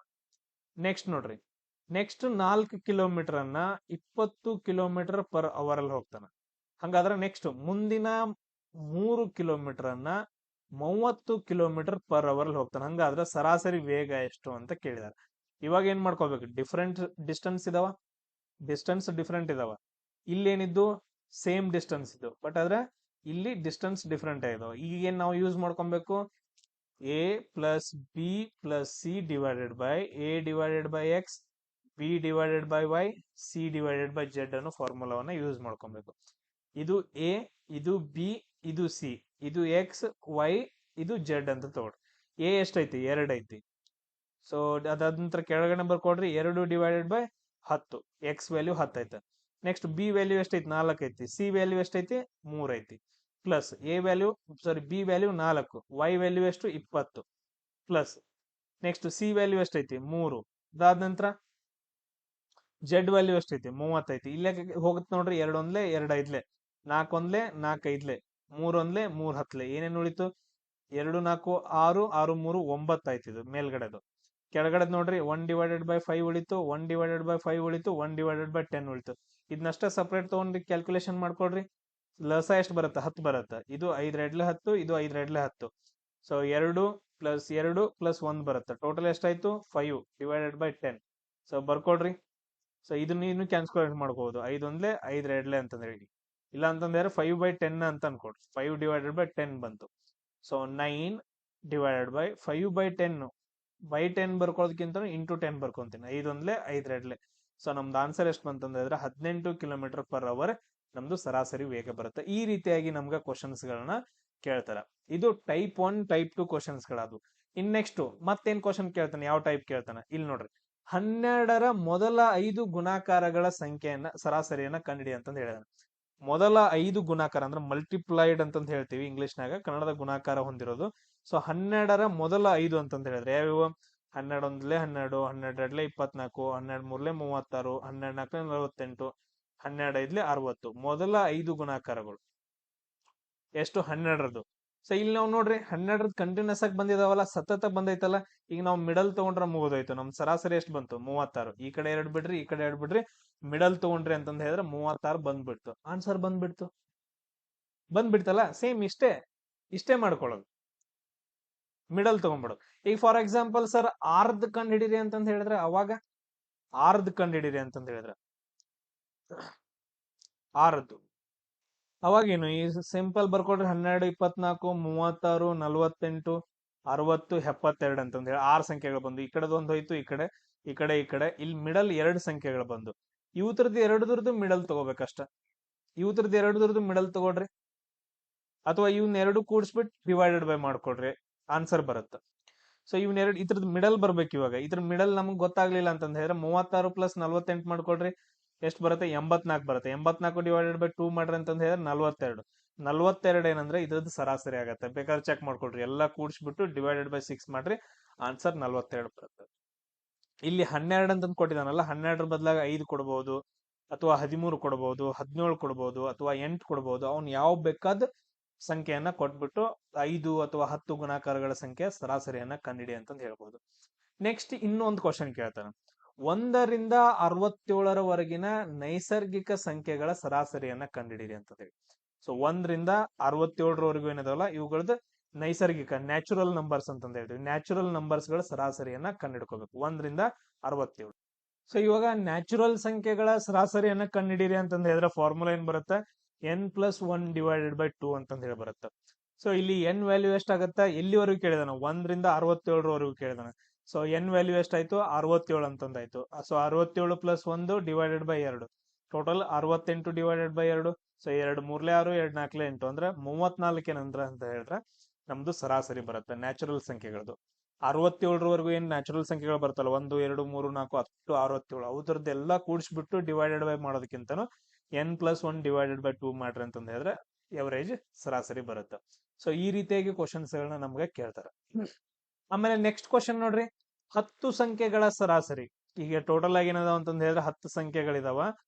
ನೆಕ್ಸ್ಟ್ ನೋಡ್ರಿ, ನೆಕ್ಸ್ಟ್ 4 ಕಿಲೋಮೀಟರ್ನ 20 ಕಿಲೋಮೀಟರ್ ಪರ್ ಅವರ್ ಅಲ್ಲಿ ಹೋಗ್ತಾನ. ಹಂಗಾದ್ರೆ ನೆಕ್ಸ್ಟ್ ಮುಂದಿನ 3 ಕಿಲೋಮೀಟರ್ನ 30 ಕಿಲೋಮೀಟರ್ ಪರ್ ಅವರ್ ಅಲ್ಲಿ ಹೋಗ್ತಾನೆ. ಹಂಗಾದ್ರೆ ಸರಾಸರಿ ವೇಗ ಎಷ್ಟು ಅಂತ ಕೇಳಿದಾರೆ. ಇವಾಗ ಏನ್ ಮಾಡ್ಕೋಬೇಕು, ಡಿಸ್ಟೆನ್ಸ್ ಡಿಫ್ರೆಂಟ್ ಇದಾವ. ಇಲ್ಲೇನಿದ್ದು ಸೇಮ್ ಡಿಸ್ಟೆನ್ಸ್ ಇದು, ಬಟ್ ಆದ್ರೆ ಇಲ್ಲಿ ಡಿಸ್ಟೆನ್ಸ್ ಡಿಫ್ರೆಂಟ್ ಆಗಿದಾವ. ಈಗ ಏನ್ ನಾವು ಯೂಸ್ ಮಾಡ್ಕೊಬೇಕು, a plus B plus C divided by a divided by X, b divided by y, c divided by z ಅನ್ನೋ ಫಾರ್ಮುಲಾವನ್ನ ಯೂಸ್ ಮಾಡ್ಕೊಬೇಕು. ಇದು a, ಇದು b, ಇದು ಸಿ, ಇದು ಎಕ್ಸ್, ವೈ, ಇದು ಜೆಡ್ ಅಂತ ತಗೊಳ್ರಿ. ಎ ಎಷ್ಟೈತಿ, 2 ಐತಿ. ಸೊ ಅದಾದ ನಂತರ ಕೆಳಗಡೆ ಬರ್ಕೊಡ್ರಿ, 2 ಡಿವೈಡೆಡ್ ಬೈ 10, ಎಕ್ಸ್ ವ್ಯಾಲ್ಯೂ 10 ಐತೆ. ನೆಕ್ಸ್ಟ್ ಬಿ ವ್ಯಾಲ್ಯೂ ಎಷ್ಟೈತಿ, 4 ಐತಿ. ಸಿ ವ್ಯಾಲ್ಯೂ ಎಷ್ಟೈತಿ, 3 ಐತಿ. Plus B value 4, Y value ಎಷ್ಟು, 20 ಪ್ಲಸ್ ನೆಕ್ಸ್ಟ್ ಸಿ ವ್ಯಾಲ್ಯೂ ಎಷ್ಟೈತಿ, 3. ಅದಾದ ನಂತರ ಜೆಡ್ ವ್ಯಾಲ್ಯೂ ಎಷ್ಟೈತಿ, 30 ಐತಿ. ಇಲ್ಲೇ ಹೋಗುತ್ತೆ ನೋಡ್ರಿ, 2 ಒಂದ್ಲೆ 2 ಐದ್ಲೆ, 4 ಒಂದ್ಲೆ 4 ಐದ್ಲೆ, 3 ಒಂದ್ಲೆ 3 ಹತ್ಲೆ. ಏನೇನ್ ಉಳಿತು, 2 4 6, 6 3 9 ಆಯ್ತಿದು ಮೇಲ್ಗಡೆದು. ಕೆಳಗಡೆ ನೋಡ್ರಿ 1 ಡಿವೈಡೆಡ್ ಬೈ 5 ಉಳಿತು, 1 ಡಿವೈಡೆಡ್ ಬೈ 5 ಉಳಿತು, 1 ಡಿವೈಡೆಡ್ ಬೈ 10 ಉಳಿತು. ಇದನ್ನಷ್ಟೇ ಸಪರೇಟ್ ತಗೊಂಡ್ರಿ ಕ್ಯಾಲ್ಕುಲೇಷನ್ ಮಾಡ್ಕೊಡ್ರಿ. ಲಸ ಎಷ್ಟು ಬರುತ್ತೆ, 10 ಬರುತ್ತೆ. ಇದು 5 2 10, ಇದು 5 2 10. ಸೊ 2 ಪ್ಲಸ್ 1 ಬರುತ್ತೆ. ಟೋಟಲ್ ಎಷ್ಟಾಯ್ತು, 5 ಡಿವೈಡೆಡ್ ಬೈ 10. ಸೊ ಬರ್ಕೊಡ್ರಿ. ಸೊ ಇದನ್ನ ಇನ್ನು ಕ್ಯಾನ್ಸಲ್ ಮಾಡ್ಕೋಬಹುದು. 5 ಒಂದ್ಲೆ 5 2 ಅಂತಂದ್ ಹೇಳಿ, ಇಲ್ಲ ಅಂತಂದ್ರೆ 5/10 ಅಂತ ಅನ್ಕೊಡ್ರಿ. 5 ಡಿವೈಡೆಡ್ ಬೈ 10 ಬಂತು. ಸೊ 9 ಡಿವೈಡೆಡ್ ಬೈ 5/10 ಬೈ 10 ಬರ್ಕೊಳ್ಳೋದಕ್ಕಿಂತ ಇಂಟು 10 ಬರ್ಕೊಂತೀನಿ. 5 ಒಂದ್ಲೆ 5 2. ಸೊ ನಮ್ದು ಆನ್ಸರ್ ಎಷ್ಟು ಬಂತಂದ್ರೆ 18 ಕಿಲೋಮೀಟರ್ ಪರ್ ಅವರ್ ನಮ್ದು ಸರಾಸರಿ ವೇಗ ಬರುತ್ತೆ. ಈ ರೀತಿಯಾಗಿ ನಮ್ಗೆ ಕ್ವಶನ್ಸ್ ಗಳನ್ನ ಕೇಳ್ತಾರ. ಇದು ಟೈಪ್ 1 ಟೈಪ್ 2 ಕ್ವಶನ್ಸ್ ಗಳಾದ್ವು. ಇನ್ ನೆಕ್ಸ್ಟ್ ಮತ್ತೇನ್ ಕ್ವಶನ್ ಕೇಳ್ತಾನೆ, ಯಾವ ಟೈಪ್ ಕೇಳ್ತಾನೆ ಇಲ್ಲಿ ನೋಡ್ರಿ. 12ರ ಮೊದಲ 5 ಗುಣಾಕಾರಗಳ ಸಂಖ್ಯೆಯನ್ನ ಸರಾಸರಿಯನ್ನ ಕಂಡಿಡಿ ಅಂತಂದ್ ಹೇಳಿದಾನೆ. ಮೊದಲ 5 ಗುಣಾಕಾರ ಅಂದ್ರೆ ಮಲ್ಟಿಪ್ಲೈಡ್ ಅಂತಂದ್ ಹೇಳ್ತೀವಿ ಇಂಗ್ಲಿಷ್ನಾಗ, ಕನ್ನಡದ ಗುಣಾಕಾರ ಹೊಂದಿರೋದು. ಸೊ 12ರ ಮೊದಲ 5 ಅಂತಂದ್ ಹೇಳಿದ್ರೆ ಯಾವ್ಯಾವ, 12 ಒಂದ್ಲೆ 12, 12 2 24, 12 3 36, 12 4 48, 12 5 60. ಮೊದಲ 5 ಗುಣಾಕಾರಗಳು ಎಷ್ಟು, 12ರದು. ಸೊ ಇಲ್ಲಿ ನಾವು ನೋಡ್ರಿ 12ರದ್ ಕಂಟಿನ್ಯೂಸ್ ಆಗಿ ಬಂದಿದಾವಲ್ಲ, ಸತತ ಬಂದೈತಲ್ಲ. ಈಗ ನಾವು ಮಿಡಲ್ ತಗೊಂಡ್ರೆ ಮುಗಿದೋಯ್ತು. ನಮ್ ಸರಾಸರಿ ಎಷ್ಟು ಬಂತು, 36. ಈ ಕಡೆ 2 ಬಿಡ್ರಿ, ಈ ಕಡೆ 2 ಬಿಡ್ರಿ, ಮಿಡಲ್ ತಗೊಂಡ್ರಿ ಅಂತಂದ್ ಹೇಳಿದ್ರೆ 36 ಬಂದ್ಬಿಡ್ತು. ಆನ್ಸರ್ ಬಂದ್ಬಿಡ್ತಲ್ಲ. ಸೇಮ್ ಇಷ್ಟೇ ಮಾಡ್ಕೊಳ್ಳೋದು, ಮಿಡಲ್ ತಗೊಂಡ್ಬಿಡೋದು. ಈಗ ಫಾರ್ ಎಕ್ಸಾಂಪಲ್ ಸರ್ ಆರ್ದ್ ಕಂಡು ಹಿಡೀರಿ ಅಂತಂದ್ ಹೇಳಿದ್ರೆ, ಅವಾಗ ಆರ್ದ್ ಕಂಡು ಹಿಡೀರಿ ಅಂತಂದ್ ಹೇಳಿದ್ರೆ ಆರದ್ದು ಅವಾಗೇನು, ಈ ಸಿಂಪಲ್ ಬರ್ಕೊಡ್ರಿ. 12 24 36 48 60 72 ಅಂತಂದ್ ಹೇಳಿ 6 ಸಂಖ್ಯೆಗಳು ಬಂದು, ಈ ಕಡೆದು ಒಂದು ಹೋಯ್ತು, ಈ ಕಡೆ ಇಲ್ಲಿ ಮಿಡಲ್ 2 ಸಂಖ್ಯೆಗಳು ಬಂದು. ಇವತ್ರದ್ದು 2 ಮಿಡಲ್ ತಗೋಬೇಕಷ್ಟ. ಇವತ್ರದ್ದು 2 ಮಿಡಲ್ ತಗೊಳ್ರಿ, ಅಥವಾ ಇವನ್ 2 ಕೂಡಿಸ್ಬಿಟ್ಟು ಡಿವೈಡೆಡ್ ಬೈ ಮಾಡ್ಕೊಡ್ರಿ, ಆನ್ಸರ್ ಬರುತ್ತೆ. ಸೊ ಇವನ್ ಇದ್ರದ್ದು ಮಿಡಲ್ ಬರ್ಬೇಕು. ಇವಾಗ ಇದ್ರ ಮಿಡಲ್ ನಮ್ಗೆ ಗೊತ್ತಾಗ್ಲಿಲ್ಲ ಅಂತಂದ್ ಹೇಳಿದ್ರೆ 36 ಪ್ಲಸ್ 48 ಮಾಡ್ಕೊಡ್ರಿ, ಎಷ್ಟು ಬರುತ್ತೆ, 84 ಬರುತ್ತೆ. 84 ಡಿವೈಡೆಡ್ ಬೈ 2 ಮಾಡ್ರಿ ಅಂತಂದ್ ಹೇಳಿದ್ರೆ 42 ಏನಂದ್ರೆ ಇದ್ರದ್ದು ಸರಾಸರಿ ಆಗತ್ತೆ. ಬೇಕಾದ್ರೆ ಚೆಕ್ ಮಾಡ್ಕೊಡ್ರಿ, ಎಲ್ಲಾ ಕೂಡಿಸ್ಬಿಟ್ಟು ಡಿವೈಡೆಡ್ ಬೈ 6 ಮಾಡ್ರಿ, ಆನ್ಸರ್ 42 ಬರುತ್ತೆ. ಇಲ್ಲಿ 12 ಅಂತಂದ್ ಕೊಟ್ಟಿದಾನಲ್ಲ, 12 ಬದಲಾಗ 5 ಕೊಡಬಹುದು, ಅಥವಾ 13 ಕೊಡಬಹುದು, 17 ಕೊಡಬಹುದು, ಅಥವಾ 8 ಕೊಡಬಹುದು. ಅವ್ನು ಯಾವ ಬೇಕಾದ ಸಂಖ್ಯೆಯನ್ನ ಕೊಟ್ಬಿಟ್ಟು 5 ಅಥವಾ 10 ಗುಣಾಕಾರಗಳ ಸಂಖ್ಯೆ ಸರಾಸರಿಯನ್ನ ಕಂಡಿಡಿ ಅಂತಂದ್ ಹೇಳ್ಬಹುದು. ನೆಕ್ಸ್ಟ್ ಇನ್ನೊಂದು ಕ್ವಶನ್ ಕೇಳ್ತಾನೆ, 1 ರಿಂದ 67ರವರೆಗಿನ ನೈಸರ್ಗಿಕ ಸಂಖ್ಯೆಗಳ ಸರಾಸರಿಯನ್ನ ಕಂಡಿಡಿರಿ ಅಂತ ಹೇಳಿ. ಸೊ 1 ರಿಂದ 67ರವರೆಗೂ ಏನಿದಾವಲ್ಲ, ಇವುಗಳದ್ದು ನೈಸರ್ಗಿಕ ನ್ಯಾಚುರಲ್ ನಂಬರ್ಸ್ ಅಂತಂದ್ ಹೇಳ್ತೀವಿ. ನ್ಯಾಚುರಲ್ ನಂಬರ್ಸ್ ಗಳ ಸರಾಸರಿಯನ್ನ ಕಂಡಿಡ್ಕೋಬೇಕು 1 ರಿಂದ 67. ಸೊ ಇವಾಗ ನ್ಯಾಚುರಲ್ ಸಂಖ್ಯೆಗಳ ಸರಾಸರಿಯನ್ನ ಕಂಡುಹಿಡಿಯಿರಿ ಅಂತಂದ್ ಹೇಳಿದ್ರೆ ಫಾರ್ಮುಲಾ ಏನ್ ಬರುತ್ತೆ, n+1/2 ಅಂತಂದ್ ಹೇಳಿ ಬರುತ್ತೆ. ಸೊ ಇಲ್ಲಿ n ವ್ಯಾಲ್ಯೂ ಎಷ್ಟಾಗತ್ತ, ಎಲ್ಲಿವರೆಗೂ ಕೇಳಿದಾನ, 1ರಿಂದ 67ರವರೆಗೂ ಕೇಳಿದಾನ. ಸೊ n ವ್ಯಾಲ್ಯೂ ಎಷ್ಟಾಯ್ತು, 67 ಅಂತಂದಾಯ್ತು. So 67 + 1 / 2 total 68/2. ಸೊ 2 3 6 2 4 8 ಅಂದ್ರೆ 34 ಏನಂದ್ರ ಅಂತ ಹೇಳಿದ್ರೆ ನಮ್ದು ಸರಾಸರಿ ಬರುತ್ತೆ ನ್ಯಾಚುರಲ್ ಸಂಖ್ಯೆಗಳದ್ದು. 67ರವರೆಗೂ ಏನ್ ನ್ಯಾಚುರಲ್ ಸಂಖ್ಯೆಗಳು ಬರ್ತಲ್ಲ, 1 2 3 4 ಅಪ್ ಟು 67, ಅವ್ರದ್ದೆಲ್ಲ ಕೂಡಿಸ್ಬಿಟ್ಟು ಡಿವೈಡೆಡ್ ಬೈ ಮಾಡೋದಕ್ಕಿಂತನೂ n+1/2 ಮಾಡ್ರಿ ಅಂತಂದ್ ಹೇಳಿದ್ರೆ ಎವರೇಜ್ ಸರಾಸರಿ ಬರುತ್ತೆ. ಸೊ ಈ ರೀತಿಯಾಗಿ ಕ್ವಶನ್ಸ್ ಗಳನ್ನ ನಮ್ಗೆ ಕೇಳ್ತಾರೆ. ಆಮೇಲೆ ನೆಕ್ಸ್ಟ್ ಕ್ವಶನ್ ನೋಡ್ರಿ, 10 ಸಂಖ್ಯೆಗಳ ಸರಾಸರಿ. ಈಗ ಟೋಟಲ್ ಆಗಿ ಏನದಾವ ಅಂತಂದ್ ಹೇಳಿದ್ರೆ 10 ಸಂಖ್ಯೆಗಳಿದಾವ,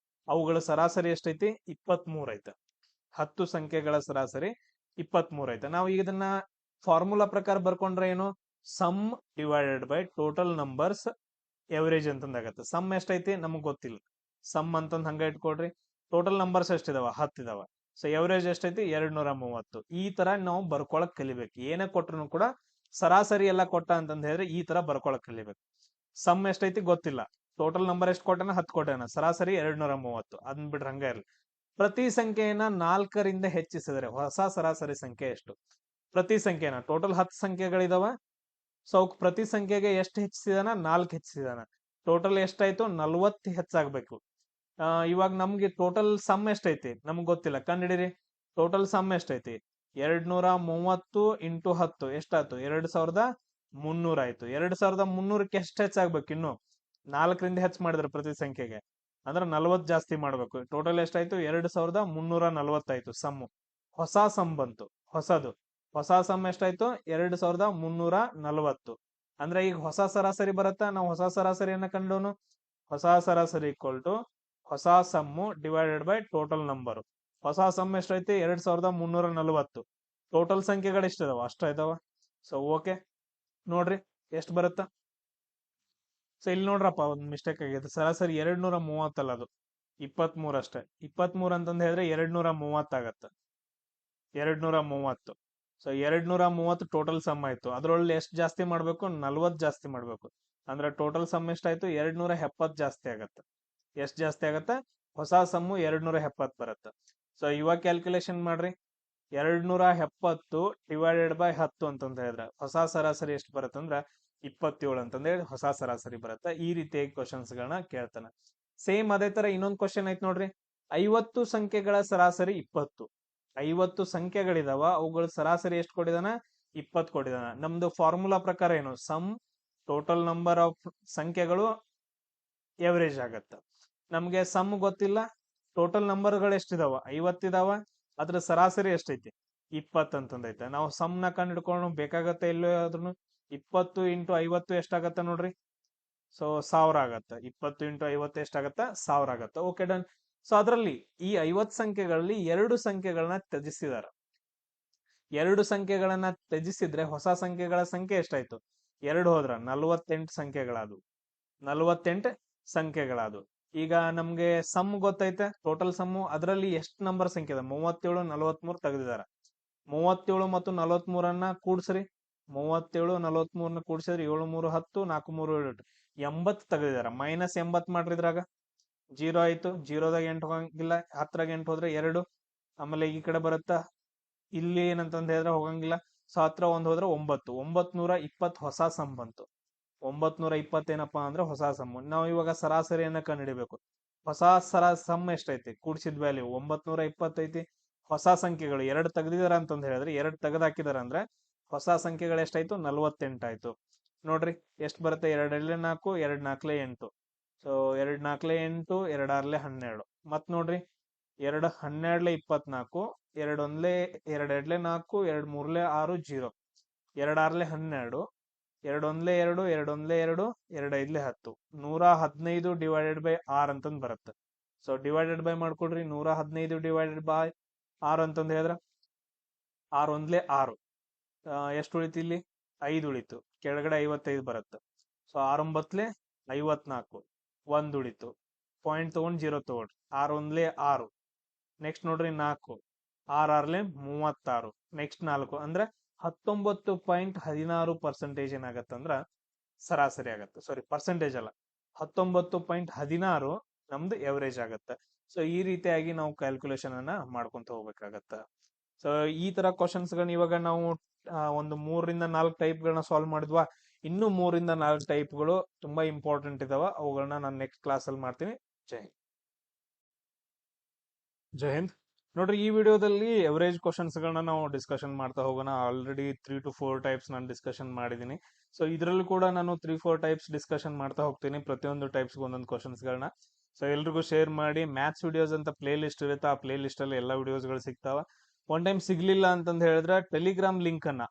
ಅವುಗಳ ಸರಾಸರಿ ಎಷ್ಟೈತಿ, 23 ಐತೆ. 10 ಸಂಖ್ಯೆಗಳ ಸರಾಸರಿ 23 ಐತೆ. ನಾವು ಈಗ ಇದನ್ನ ಫಾರ್ಮುಲಾ ಪ್ರಕಾರ ಬರ್ಕೊಂಡ್ರೆ ಏನು, sum divided by total numbers average ಅಂತಂದಾಗತ್ತೆ. ಸಮ್ ಎಷ್ಟೈತಿ ನಮಗ್ ಗೊತ್ತಿಲ್ಲ, ಸಮ್ ಅಂತಂದ್ ಹಂಗ ಇಟ್ಕೊಡ್ರಿ. ಟೋಟಲ್ ನಂಬರ್ಸ್ ಎಷ್ಟಿದಾವ, 10 ಇದಾವ. ಸೊ ಎವರೇಜ್ ಎಷ್ಟೈತಿ, 230. ಈ ತರ ನಾವು ಬರ್ಕೊಳಕ್ ಕಲಿಬೇಕು. ಏನೇ ಕೊಟ್ರು ಕೂಡ ಸರಾಸರಿ ಎಲ್ಲ ಕೊಟ್ಟ ಅಂತಂದ್ ಹೇಳಿದ್ರೆ ಈ ತರ ಬರ್ಕೊಳಕ್ ಕಲಿಬೇಕು. ಸಮ್ ಎಷ್ಟೈತಿ ಗೊತ್ತಿಲ್ಲ, ಟೋಟಲ್ ನಂಬರ್ ಎಷ್ಟು ಕೊಟ್ಟಾನ, 10 ಕೊಟ್ಟಾನ, ಸರಾಸರಿ 230. ಅದನ್ ಬಿಡ್ರಿ ಹಂಗ ಇರ್ಲಿ. ಪ್ರತಿ ಸಂಖ್ಯೆಯನ್ನ 4ರಿಂದ ಹೆಚ್ಚಿಸಿದರೆ ಹೊಸ ಸರಾಸರಿ ಸಂಖ್ಯೆ ಎಷ್ಟು. ಪ್ರತಿ ಸಂಖ್ಯೆನ ಟೋಟಲ್ 10 ಸಂಖ್ಯೆಗಳಿದಾವ. ಸೊ ಪ್ರತಿ ಸಂಖ್ಯೆಗೆ ಎಷ್ಟು ಹೆಚ್ಚಿಸಿದಾನ, 4 ಹೆಚ್ಚಿಸಿದಾನ. ಟೋಟಲ್ ಎಷ್ಟಾಯ್ತು, 40 ಹೆಚ್ಚಾಗ್ಬೇಕು. ಇವಾಗ ನಮ್ಗೆ ಟೋಟಲ್ ಸಮ್ ಎಷ್ಟೈತಿ ನಮ್ಗೆ ಗೊತ್ತಿಲ್ಲ, ಕಂಡಿಡಿರಿ. ಟೋಟಲ್ ಸಮ್ ಎಷ್ಟೈತಿ, 230 × 10 ಎಷ್ಟಾಯ್ತು, 2300 ಆಯ್ತು. 2300ಕ್ಕೆ ಎಷ್ಟು ಹೆಚ್ಚಾಗ್ಬೇಕು, ಇನ್ನು 4ರಿಂದ ಹೆಚ್ಚು ಮಾಡಿದ್ರೆ ಪ್ರತಿ ಸಂಖ್ಯೆಗೆ ಅಂದ್ರೆ 40 ಜಾಸ್ತಿ ಮಾಡ್ಬೇಕು. ಟೋಟಲ್ ಎಷ್ಟಾಯ್ತು, 2340 ಆಯ್ತು ಸಮ್. ಹೊಸ ಸಮ್ ಬಂತು, ಹೊಸದು. ಹೊಸ ಸಮ್ ಎಷ್ಟಾಯ್ತು, 2340. ಅಂದ್ರೆ ಈಗ ಹೊಸ ಸರಾಸರಿ ಬರುತ್ತಾ, ನಾವು ಹೊಸ ಸರಾಸರಿಯನ್ನ ಕಂಡೋನು. ಹೊಸ ಸರಾಸರಿ = ಹೊಸ sum divided by total number. ಹೊಸ ಸಮ್ ಎಷ್ಟೈತಿ, 2340. ಟೋಟಲ್ ಸಂಖ್ಯೆಗಳು ಎಷ್ಟಿದಾವ, ಅಷ್ಟ ಇದಾವ. ಸೊ ಓಕೆ ನೋಡ್ರಿ ಎಷ್ಟು ಬರುತ್ತಾ. ಸೊ ಇಲ್ಲಿ ನೋಡ್ರಪ್ಪ, ಒಂದ್ ಮಿಸ್ಟೇಕ್ ಆಗಿದೆ. ಸರಾಸರಿ 230 ಅಲ್ಲ, ಅದು 23 ಅಷ್ಟೇ. 23 ಅಂತಂದ್ ಹೇಳಿದ್ರೆ 230 ಆಗತ್ತ, 230. ಸೊ 230 ಟೋಟಲ್ ಸಮ್ ಆಯ್ತು. ಅದ್ರೊಳಗೆ ಎಷ್ಟು ಜಾಸ್ತಿ ಮಾಡ್ಬೇಕು, 40 ಜಾಸ್ತಿ ಮಾಡ್ಬೇಕು. ಅಂದ್ರೆ ಟೋಟಲ್ ಸಮ್ ಎಷ್ಟಾಯ್ತು, 270 ಜಾಸ್ತಿ ಆಗತ್ತೆ. ಎಷ್ಟು ಜಾಸ್ತಿ ಆಗತ್ತ, ಹೊಸ ಸಮ್ಮು 270 ಬರುತ್ತೆ. ಸೊ ಇವಾಗ ಕ್ಯಾಲ್ಕುಲೇಷನ್ ಮಾಡ್ರಿ, 270 ಡಿವೈಡೆಡ್ ಬೈ 10 ಅಂತಂದ ಹೇಳಿದ್ರೆ ಹೊಸ ಸರಾಸರಿ ಎಷ್ಟು ಬರುತ್ತೆ ಅಂದ್ರೆ 27 ಅಂತಂದೇಳಿ ಹೊಸ ಸರಾಸರಿ ಬರುತ್ತೆ. ಈ ರೀತಿಯಾಗಿ ಕ್ವಶನ್ಸ್ ಗಳನ್ನ ಕೇಳ್ತಾನೆ. ಸೇಮ್ ಅದೇ ತರ ಇನ್ನೊಂದು ಕ್ವಶನ್ ಐತ್ ನೋಡ್ರಿ, 50 ಸಂಖ್ಯೆಗಳ ಸರಾಸರಿ 20. 50 ಸಂಖ್ಯೆಗಳಿದಾವ, ಅವುಗಳ ಸರಾಸರಿ ಎಷ್ಟು ಕೊಟ್ಟಿದಾನ, 20 ಕೊಟ್ಟಿದಾನ. ನಮ್ದು ಫಾರ್ಮುಲಾ ಪ್ರಕಾರ ಏನು, ಸಮ್ ಟೋಟಲ್ ನಂಬರ್ ಆಫ್ ಸಂಖ್ಯೆಗಳು ಎವರೇಜ್ ಆಗತ್ತ. ನಮ್ಗೆ ಸಮ್ ಗೊತ್ತಿಲ್ಲ, ಟೋಟಲ್ ನಂಬರ್ಗಳು ಎಷ್ಟಿದಾವ, 50 ಇದಾವ, ಅದ್ರ ಸರಾಸರಿ ಎಷ್ಟೈತಿ, 20 ಅಂತಂದೈತೆ. ನಾವು ಸಮ್ ನ ಕಂಡು ಹಿಡ್ಕೊಂಡು ಬೇಕಾಗತ್ತೆ ಎಲ್ಲೋ ಆದ್ರೂ. 20 × 50 ಎಷ್ಟಾಗತ್ತ ನೋಡ್ರಿ, ಸೊ 1000 ಆಗತ್ತ. 20 × 50 ಎಷ್ಟಾಗತ್ತ, 1000 ಆಗತ್ತ. Okay done. ಸೊ ಅದರಲ್ಲಿ ಈ 50 ಸಂಖ್ಯೆಗಳಲ್ಲಿ 2 ಸಂಖ್ಯೆಗಳನ್ನ ತ್ಯಜಿಸಿದಾರ. 2 ಸಂಖ್ಯೆಗಳನ್ನ ತ್ಯಜಿಸಿದ್ರೆ ಹೊಸ ಸಂಖ್ಯೆಗಳ ಸಂಖ್ಯೆ ಎಷ್ಟಾಯ್ತು, 2 ಹೋದ್ರ 48 ಸಂಖ್ಯೆಗಳಾದವು. 48 ಸಂಖ್ಯೆಗಳಾದವು. ಈಗ ನಮ್ಗೆ ಸಮ್ ಗೊತ್ತೈತೆ, ಟೋಟಲ್ ಸಮ್ಮು. ಅದರಲ್ಲಿ ಎಷ್ಟು ನಂಬರ್ ಸಂಖ್ಯೆ ಇದೆ, 37 43 ತೆಗೆದಿದ್ದಾರೆ. 37 ಮತ್ತು 43 ಕೂಡ್ಸ್ರಿ. 37 43 ಕೂಡ್ಸಿದ್ರೆ 7 3 10 4 3 7 80 ತೆಗೆದಿದ್ದಾರೆ. -80 ಮಾಡ್ರಿ, ಇದ್ರಾಗ 0 ಆಯ್ತು. 0ದಾಗ 8 ಹೋಗಂಗಿಲ್ಲ, 10ರಾಗ 8 ಹೋದ್ರೆ 2. ಆಮೇಲೆ ಈ ಕಡೆ ಬರುತ್ತಾ, ಇಲ್ಲಿ ಏನಂತಂದ ಹೇಳಿದ್ರೆ ಹೋಗಂಗಿಲ್ಲ. ಸೊ 10 1 ಹೋದ್ರೆ 9. 920 ಹೊಸ ಸಮ್ ಬಂತು. 920 ಏನಪ್ಪಾ ಅಂದ್ರೆ ಹೊಸ ಸಮ್. ನಾವು ಇವಾಗ ಸರಾಸರಿಯನ್ನ ಕಂಡುಹಿಡಿಬೇಕು. ಹೊಸ ಸಮ್ ಎಷ್ಟೈತಿ, ಕೂಡ್ಸಿದ ವ್ಯಾಲ್ಯೂ 920 ಐತಿ. ಹೊಸ ಸಂಖ್ಯೆಗಳು 2 ತೆಗ್ದಿದಾರ ಅಂತಂದ್ ಹೇಳಿದ್ರೆ 2 ತೆಗೆದು ಹಾಕಿದಾರ ಅಂದ್ರೆ ಹೊಸ ಸಂಖ್ಯೆಗಳು ಎಷ್ಟಾಯ್ತು, 48 ಆಯ್ತು. ನೋಡ್ರಿ ಎಷ್ಟು ಬರುತ್ತೆ, 2 4 2 4 8. ಸೊ 2 4 8 2 6 12. ಮತ್ ನೋಡ್ರಿ 2 12 24, 2 1 2 2 4, 2 3 6 0, 2 6 12, 2 1 2 2 1 2 2 5 10. 115 ಡಿವೈಡೆಡ್ ಬೈ 6 ಅಂತಂದ್ ಬರುತ್ತೆ. ಸೊ ಡಿವೈಡೆಡ್ ಬೈ ಮಾಡ್ಕೊಡ್ರಿ. 115 ಡಿವೈಡೆಡ್ ಬೈ 6 ಅಂತಂದ್ ಹೇಳಿದ್ರ 6 1 6. ಎಷ್ಟು ಉಳಿತು ಇಲ್ಲಿ, 5 ಉಳಿತು. ಕೆಳಗಡೆ 55 ಬರುತ್ತೆ. ಸೊ 6 9 54, 1 ಉಳಿತು. ಪಾಯಿಂಟ್ ತಗೊಂಡ್ 0 ತಗೊಳ್ರಿ. 6 1 6. ನೆಕ್ಸ್ಟ್ ನೋಡ್ರಿ 4, 6 6 36. ನೆಕ್ಸ್ಟ್ 4 ಅಂದ್ರೆ 19.16% ಏನಾಗತ್ತಂದ್ರ ಸರಾಸರಿ ಆಗತ್ತೆ. ಸಾರಿ, ಪರ್ಸೆಂಟೇಜ್ ಅಲ್ಲ, 19.16 ನಮ್ದು ಎವರೇಜ್ ಆಗತ್ತೆ. ಸೊ ಈ ರೀತಿಯಾಗಿ ನಾವು ಕ್ಯಾಲ್ಕುಲೇಷನ್ ಅನ್ನ ಮಾಡ್ಕೊಂತ ಹೋಗ್ಬೇಕಾಗತ್ತ. ಸೊ ಈ ತರ ಕ್ವಶನ್ಸ್ ಗಳನ್ನ ಇವಾಗ ನಾವು ಒಂದು 3 ರಿಂದ 4 ಟೈಪ್ ಗಳನ್ನ ಸಾಲ್ವ್ ಮಾಡಿದ್ವಾ. ಇನ್ನು 3 ರಿಂದ 4 ಟೈಪ್ಗಳು ತುಂಬಾ ಇಂಪಾರ್ಟೆಂಟ್ ಇದಾವ. ಅವುಗಳನ್ನ ನಾನು ನೆಕ್ಸ್ಟ್ ಕ್ಲಾಸ್ ಅಲ್ಲಿ ಮಾಡ್ತೀನಿ. ಜೈ ಹಿಂದ್. ಜೈ ಹಿಂದ್. ನೋಡ್ರಿ, ಈ ವಿಡಿಯೋದಲ್ಲಿ ಎವರೇಜ್ ಕ್ವಶನ್ಸ್ ಗಳನ್ನ ನಾವು ಡಿಸ್ಕಷನ್ ಮಾಡ್ತಾ ಹೋಗೋಣ. ಆಲ್ರೆಡಿ 3 to 4 ಟೈಪ್ಸ್ ನಾನು ಡಿಸ್ಕಷನ್ ಮಾಡಿದ್ದೀನಿ. ಸೊ ಇದರಲ್ಲೂ ಕೂಡ ನಾನು 3-4 ಟೈಪ್ಸ್ ಡಿಸ್ಕಷನ್ ಮಾಡ್ತಾ ಹೋಗ್ತೀನಿ. ಪ್ರತಿಯೊಂದು ಟೈಪ್ಸ್ ಒಂದೊಂದು ಕ್ವಶನ್ಸ್ ಗಳನ್ನ. ಸೊ ಎಲ್ರಿಗೂ ಶೇರ್ ಮಾಡಿ. ಮ್ಯಾಥ್ಸ್ ವಿಡಿಯೋಸ್ ಅಂತ ಪ್ಲೇ ಲಿಸ್ಟ್ ಇರುತ್ತೆ. ಆ ಪ್ಲೇ ಲಿಸ್ಟ್ ಅಲ್ಲಿ ಎಲ್ಲಾ ವಿಡಿಯೋಸ್ ಗಳು ಸಿಗ್ತಾವ. ಒನ್ ಟೈಮ್ ಸಿಗ್ಲಿಲ್ಲ ಅಂತಂದ್ ಹೇಳಿದ್ರೆ ಟೆಲಿಗ್ರಾಮ್ ಲಿಂಕ್ ಅನ್ನ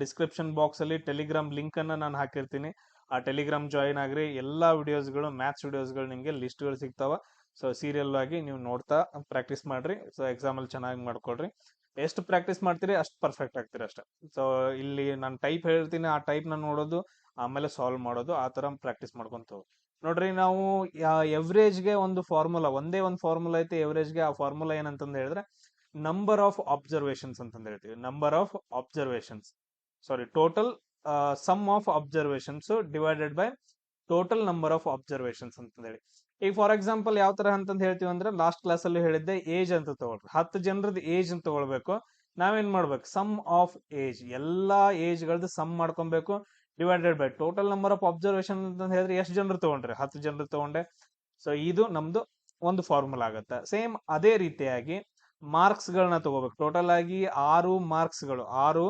ಡಿಸ್ಕ್ರಿಪ್ಷನ್ ಬಾಕ್ಸ್ ಅಲ್ಲಿ ಟೆಲಿಗ್ರಾಮ್ ಲಿಂಕ್ ಅನ್ನ ನಾನು ಹಾಕಿರ್ತೀನಿ. ಆ ಟೆಲಿಗ್ರಾಮ್ ಜಾಯಿನ್ ಆಗ್ರಿ. ಎಲ್ಲಾ ವಿಡಿಯೋಸ್ಗಳು, ಮ್ಯಾಥ್ಸ್ ವಿಡಿಯೋಸ್ಗಳು ನಿಮ್ಗೆ ಲಿಸ್ಟ್ ಗಳು ಸಿಗ್ತಾವ. ಸೊ ಸೀರಿಯಲ್ ಆಗಿ ನೀವು ನೋಡ್ತಾ ಪ್ರಾಕ್ಟೀಸ್ ಮಾಡ್ರಿ. ಸೊ ಎಕ್ಸಾಮ್ ಅಲ್ಲಿ ಚೆನ್ನಾಗಿ ಮಾಡ್ಕೊಳ್ರಿ. ಎಷ್ಟು ಪ್ರಾಕ್ಟೀಸ್ ಮಾಡ್ತೀರಿ ಅಷ್ಟು ಪರ್ಫೆಕ್ಟ್ ಆಗ್ತೀರಿ ಅಷ್ಟೇ. ಸೊ ಇಲ್ಲಿ ನಾನು ಟೈಪ್ ಹೇಳ್ತೀನಿ, ಆ ಟೈಪ್ ನ ನೋಡೋದು, ಆಮೇಲೆ ಸಾಲ್ವ್ ಮಾಡೋದು, ಆ ತರ ಪ್ರಾಕ್ಟೀಸ್ ಮಾಡ್ಕೊಂತ ಹೋಗಿ. ನೋಡ್ರಿ, ನಾವು ಎವರೇಜ್ಗೆ ಒಂದು ಫಾರ್ಮುಲಾ, ಒಂದೇ ಒಂದು ಫಾರ್ಮುಲಾ ಐತೆ ಎವರೇಜ್ಗೆ. ಆ ಫಾರ್ಮುಲಾ ಏನಂತಂದ್ ಹೇಳಿದ್ರೆ ನಂಬರ್ ಆಫ್ ಅಬ್ಸರ್ವೇಷನ್ಸ್ ಅಂತಂದ್ ಹೇಳ್ತೀವಿ. Number of observations, sorry, total sum of observations divided by total number of observations ಅಂತ ಹೇಳಿ. ಈಗ ಫಾರ್ ಎಕ್ಸಾಂಪಲ್ ಯಾವ ತರ ಅಂತಂದ್ ಹೇಳ್ತೀವಿ ಅಂದ್ರೆ, ಲಾಸ್ಟ್ ಕ್ಲಾಸ್ ಅಲ್ಲಿ ಹೇಳಿದ್ದೆ ಏಜ್ ಅಂತ ತಗೊಳ್ರಿ. 10 ಜನರದ್ದು ಏಜ್ ಅಂತ ತಗೊಳ್ಬೇಕು. ನಾವೇನ್ ಮಾಡ್ಬೇಕು, ಸಮ್ ಆಫ್ ಏಜ್, ಎಲ್ಲಾ ಏಜ್ ಗಳದ್ದು ಸಮ್ ಮಾಡ್ಕೊಬೇಕು, divided by total number of observation ಅಂತ ಹೇಳಿದ್ರೆ ಎಷ್ಟು ಜನರು ತಗೊಂಡ್ರಿ, 10 ಜನರು ತಗೊಂಡೆ. ಸೊ ಇದು ನಮ್ದು ಒಂದು ಫಾರ್ಮುಲಾ ಆಗುತ್ತೆ. ಸೇಮ್ ಅದೇ ರೀತಿಯಾಗಿ ಮಾರ್ಕ್ಸ್ ಗಳನ್ನ ತಗೋಬೇಕು. ಟೋಟಲ್ ಆಗಿ 6 ಮಾರ್ಕ್ಸ್ ಗಳು, 6